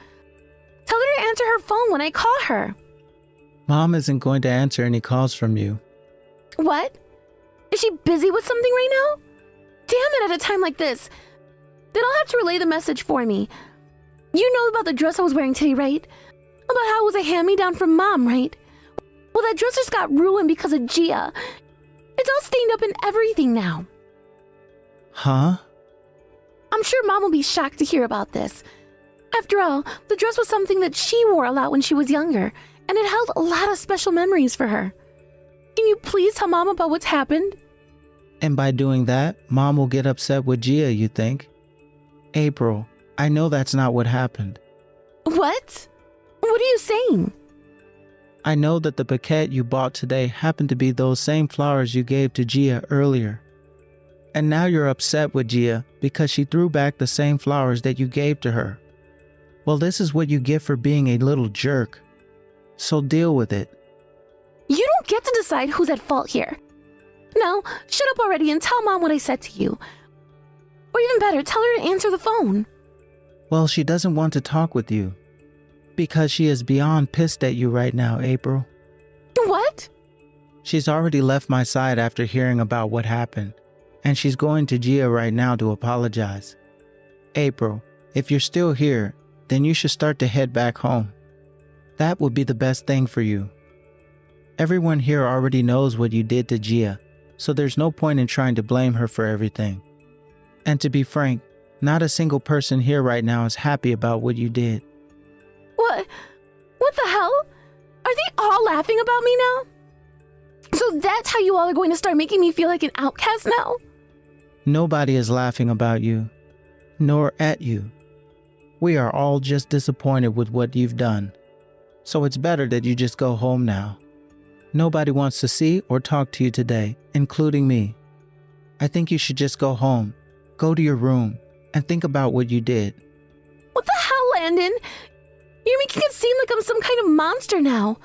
Tell her to answer her phone when I call her. Mom isn't going to answer any calls from you. What? Is she busy with something right now? Damn it, at a time like this. Then I'll have to relay the message for me. You know about the dress I was wearing today, right? About how it was a hand-me-down from Mom, right? Well, that dress just got ruined because of Gia. It's all stained up and everything now. Huh? I'm sure Mom will be shocked to hear about this. After all, the dress was something that she wore a lot when she was younger, and it held a lot of special memories for her. Can you please tell Mom about what's happened? And by doing that, Mom will get upset with Gia, you think? April, I know that's not what happened. What? What are you saying? I know that the bouquet you bought today happened to be those same flowers you gave to Gia earlier. And now you're upset with Gia because she threw back the same flowers that you gave to her. Well, this is what you get for being a little jerk. So deal with it. You don't get to decide who's at fault here. No, shut up already and tell Mom what I said to you. Or even better, tell her to answer the phone. Well, she doesn't want to talk with you. Because she is beyond pissed at you right now, April. What? She's already left my side after hearing about what happened. and she's going to Gia right now to apologize. April, if you're still here, then you should start to head back home. That would be the best thing for you. Everyone here already knows what you did to Gia, so there's no point in trying to blame her for everything. And to be frank, not a single person here right now is happy about what you did. What? What the hell? Are they all laughing about me now? So that's how you all are going to start making me feel like an outcast now? Nobody is laughing about you, nor at you. We are all just disappointed with what you've done. So it's better that you just go home now. Nobody wants to see or talk to you today, including me. I think you should just go home, go to your room, and think about what you did. What the hell, Landon? You're making it seem like I'm some kind of monster now.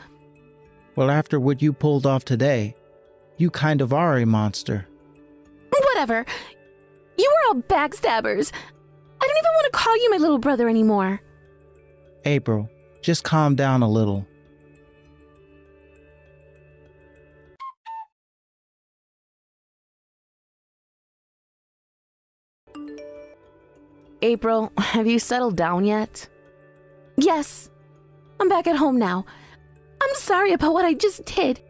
Well, after what you pulled off today, you kind of are a monster. Whatever. You were all backstabbers. I don't even want to call you my little brother anymore. April, just calm down a little. April, have you settled down yet? Yes. I'm back at home now. I'm sorry about what I just did.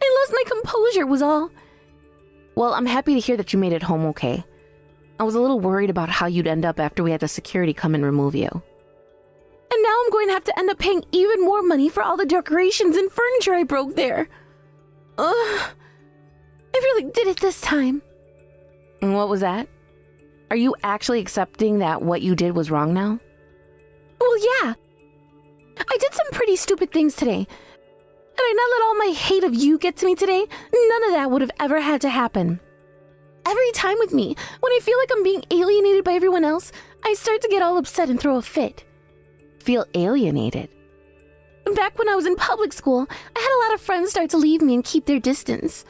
I lost my composure was all. Well, I'm happy to hear that you made it home okay. I was a little worried about how you'd end up after we had the security come and remove you. And now I'm going to have to end up paying even more money for all the decorations and furniture I broke there. Ugh. I really did it this time. And what was that? Are you actually accepting that what you did was wrong now? Well, yeah. I did some pretty stupid things today. Had I not let all my hate of you get to me today, none of that would have ever had to happen. Every time with me, when I feel like I'm being alienated by everyone else, I start to get all upset and throw a fit. Feel alienated? Back when I was in public school, I had a lot of friends start to leave me and keep their distance.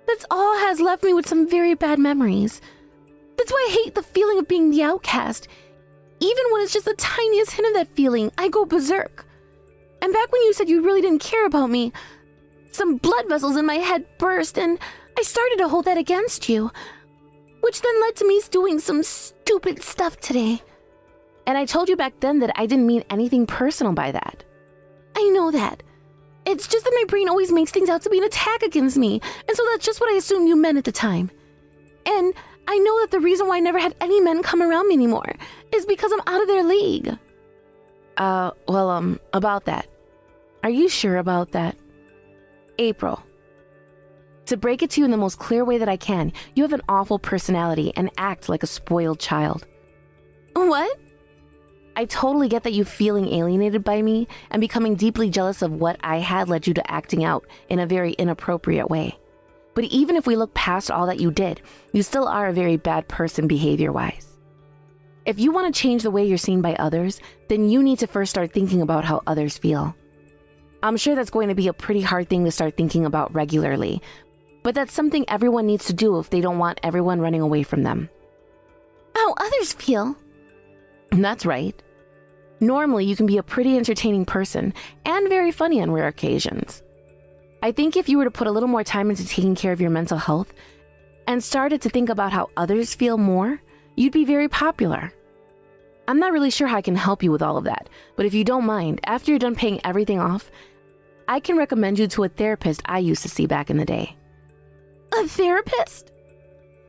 That's all has left me with some very bad memories. That's why I hate the feeling of being the outcast. Even when it's just the tiniest hint of that feeling, I go berserk. And back when you said you really didn't care about me, some blood vessels in my head burst and I started to hold that against you, which then led to me doing some stupid stuff today. And I told you back then that I didn't mean anything personal by that. I know that. It's just that my brain always makes things out to be an attack against me, and so that's just what I assumed you meant at the time. And I know that the reason why I never had any men come around me anymore is because I'm out of their league. About that. Are you sure about that? April. To break it to you in the most clear way that I can, you have an awful personality and act like a spoiled child. What? I totally get that you feeling alienated by me and becoming deeply jealous of what I had led you to acting out in a very inappropriate way. But even if we look past all that you did, you still are a very bad person behavior-wise. If you want to change the way you're seen by others, then you need to first start thinking about how others feel. I'm sure that's going to be a pretty hard thing to start thinking about regularly, but that's something everyone needs to do if they don't want everyone running away from them. How others feel? That's right. Normally, you can be a pretty entertaining person and very funny on rare occasions. I think if you were to put a little more time into taking care of your mental health and started to think about how others feel more, you'd be very popular. I'm not really sure how I can help you with all of that, but if you don't mind, after you're done paying everything off, I can recommend you to a therapist I used to see back in the day. A therapist?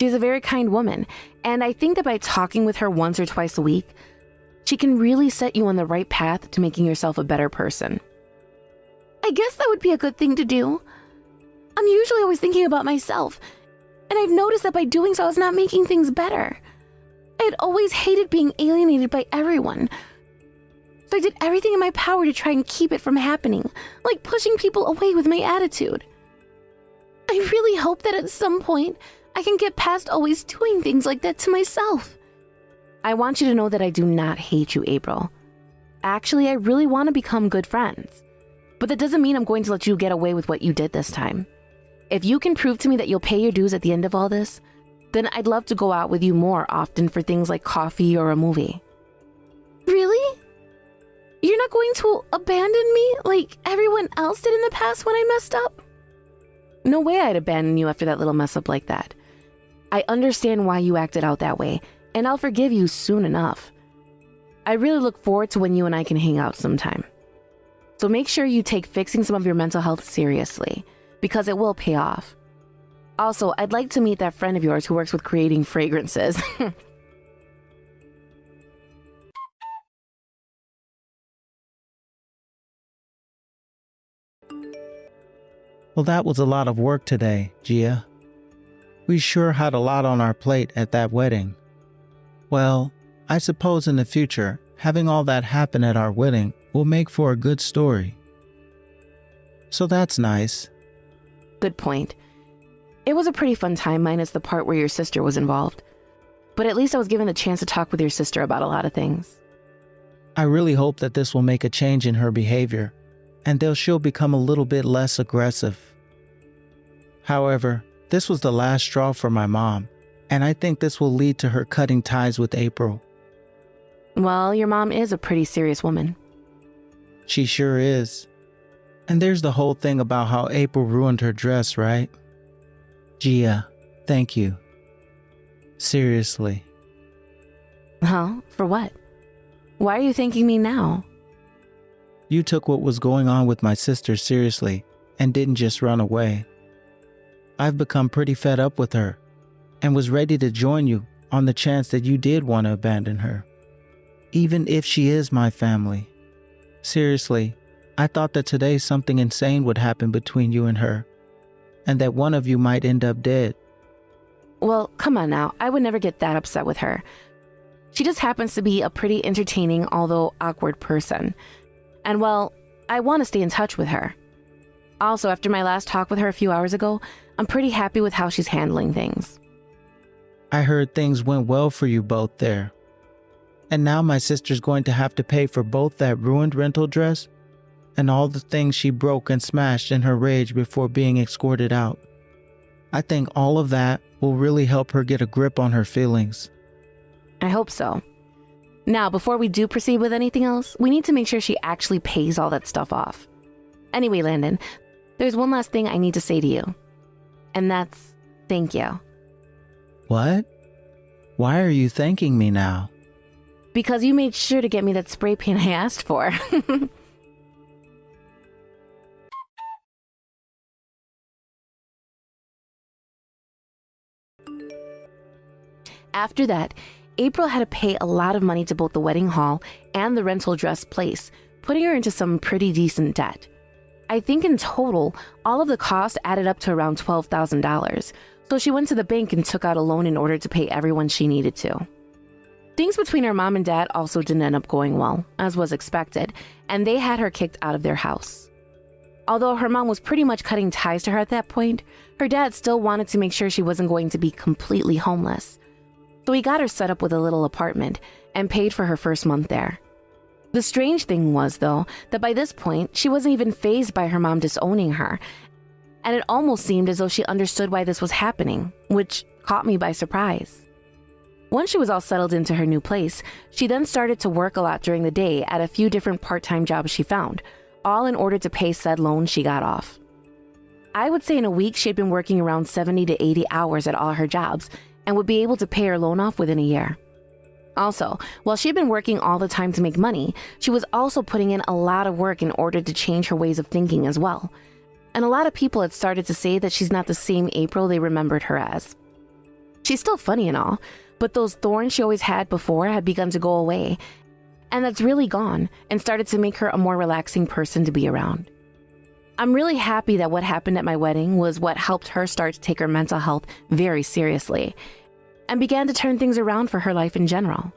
She's a very kind woman, and I think that by talking with her once or twice a week, she can really set you on the right path to making yourself a better person. I guess that would be a good thing to do. I'm usually always thinking about myself, and I've noticed that by doing so, I was not making things better. I had always hated being alienated by everyone, so I did everything in my power to try and keep it from happening, like pushing people away with my attitude. I really hope that at some point, I can get past always doing things like that to myself. I want you to know that I do not hate you, April. Actually, I really want to become good friends. But that doesn't mean I'm going to let you get away with what you did this time. If you can prove to me that you'll pay your dues at the end of all this, then I'd love to go out with you more often for things like coffee or a movie. Really? You're not going to abandon me like everyone else did in the past when I messed up? No way I'd abandon you after that little mess up like that. I understand why you acted out that way, and I'll forgive you soon enough. I really look forward to when you and I can hang out sometime. So make sure you take fixing some of your mental health seriously, because it will pay off. Also, I'd like to meet that friend of yours who works with creating fragrances. Well, that was a lot of work today, Gia. We sure had a lot on our plate at that wedding. Well, I suppose in the future, having all that happen at our wedding will make for a good story. So that's nice. Good point. It was a pretty fun time minus the part where your sister was involved. But at least I was given the chance to talk with your sister about a lot of things. I really hope that this will make a change in her behavior, and that she'll become a little bit less aggressive. However, this was the last straw for my mom, and I think this will lead to her cutting ties with April. Well, your mom is a pretty serious woman. She sure is. And there's the whole thing about how April ruined her dress, right? Gia, thank you. Seriously. Huh? For what? Why are you thanking me now? You took what was going on with my sister seriously and didn't just run away. I've become pretty fed up with her and was ready to join you on the chance that you did want to abandon her. Even if she is my family. Seriously, I thought that today something insane would happen between you and her, and that one of you might end up dead. Well, come on now, I would never get that upset with her. She just happens to be a pretty entertaining, although awkward person. And well, I want to stay in touch with her. Also, after my last talk with her a few hours ago, I'm pretty happy with how she's handling things. I heard things went well for you both there. And now my sister's going to have to pay for both that ruined rental dress and all the things she broke and smashed in her rage before being escorted out. I think all of that will really help her get a grip on her feelings. I hope so. Now, before we do proceed with anything else, we need to make sure she actually pays all that stuff off. Anyway, Landon, there's one last thing I need to say to you. And that's thank you. What? Why are you thanking me now? Because you made sure to get me that spray paint I asked for. After that, April had to pay a lot of money to both the wedding hall and the rental dress place, putting her into some pretty decent debt. I think in total, all of the cost added up to around $12,000, so she went to the bank and took out a loan in order to pay everyone she needed to. Things between her mom and dad also didn't end up going well, as was expected, and they had her kicked out of their house. Although her mom was pretty much cutting ties to her at that point, her dad still wanted to make sure she wasn't going to be completely homeless. So he got her set up with a little apartment and paid for her first month there. The strange thing was, though, that by this point, she wasn't even fazed by her mom disowning her, and it almost seemed as though she understood why this was happening, which caught me by surprise. Once she was all settled into her new place, she then started to work a lot during the day at a few different part-time jobs she found, all in order to pay said loan she got off. I would say in a week she had been working around 70 to 80 hours at all her jobs and would be able to pay her loan off within a year. Also, while she had been working all the time to make money, she was also putting in a lot of work in order to change her ways of thinking as well. And a lot of people had started to say that she's not the same April they remembered her as. She's still funny and all, but those thorns she always had before had begun to go away, and that's really gone and started to make her a more relaxing person to be around. I'm really happy that what happened at my wedding was what helped her start to take her mental health very seriously and began to turn things around for her life in general.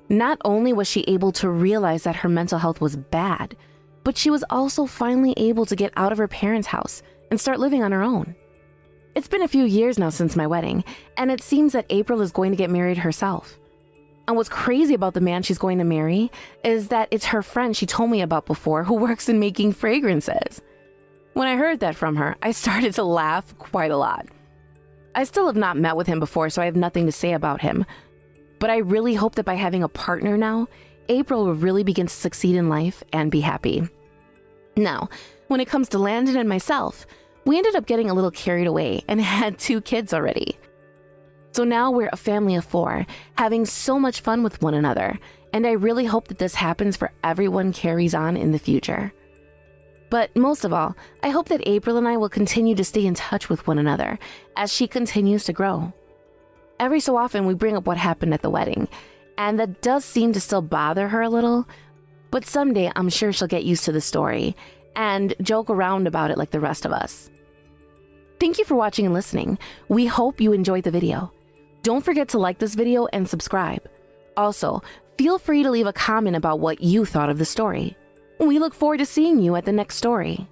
Not only was she able to realize that her mental health was bad, but she was also finally able to get out of her parents' house and start living on her own. It's been a few years now since my wedding, and it seems that April is going to get married herself. And what's crazy about the man she's going to marry is that it's her friend she told me about before who works in making fragrances. When I heard that from her, I started to laugh quite a lot. I still have not met with him before, so I have nothing to say about him. But I really hope that by having a partner now, April will really begin to succeed in life and be happy. Now, when it comes to Landon and myself, we ended up getting a little carried away and had 2 kids already. So now we're a family of 4, having so much fun with one another, and I really hope that this happens for everyone carries on in the future. But most of all, I hope that April and I will continue to stay in touch with one another as she continues to grow. Every so often we bring up what happened at the wedding, and that does seem to still bother her a little, but someday I'm sure she'll get used to the story and joke around about it like the rest of us. Thank you for watching and listening. We hope you enjoyed the video. Don't forget to like this video and subscribe. Also, feel free to leave a comment about what you thought of the story. We look forward to seeing you at the next story.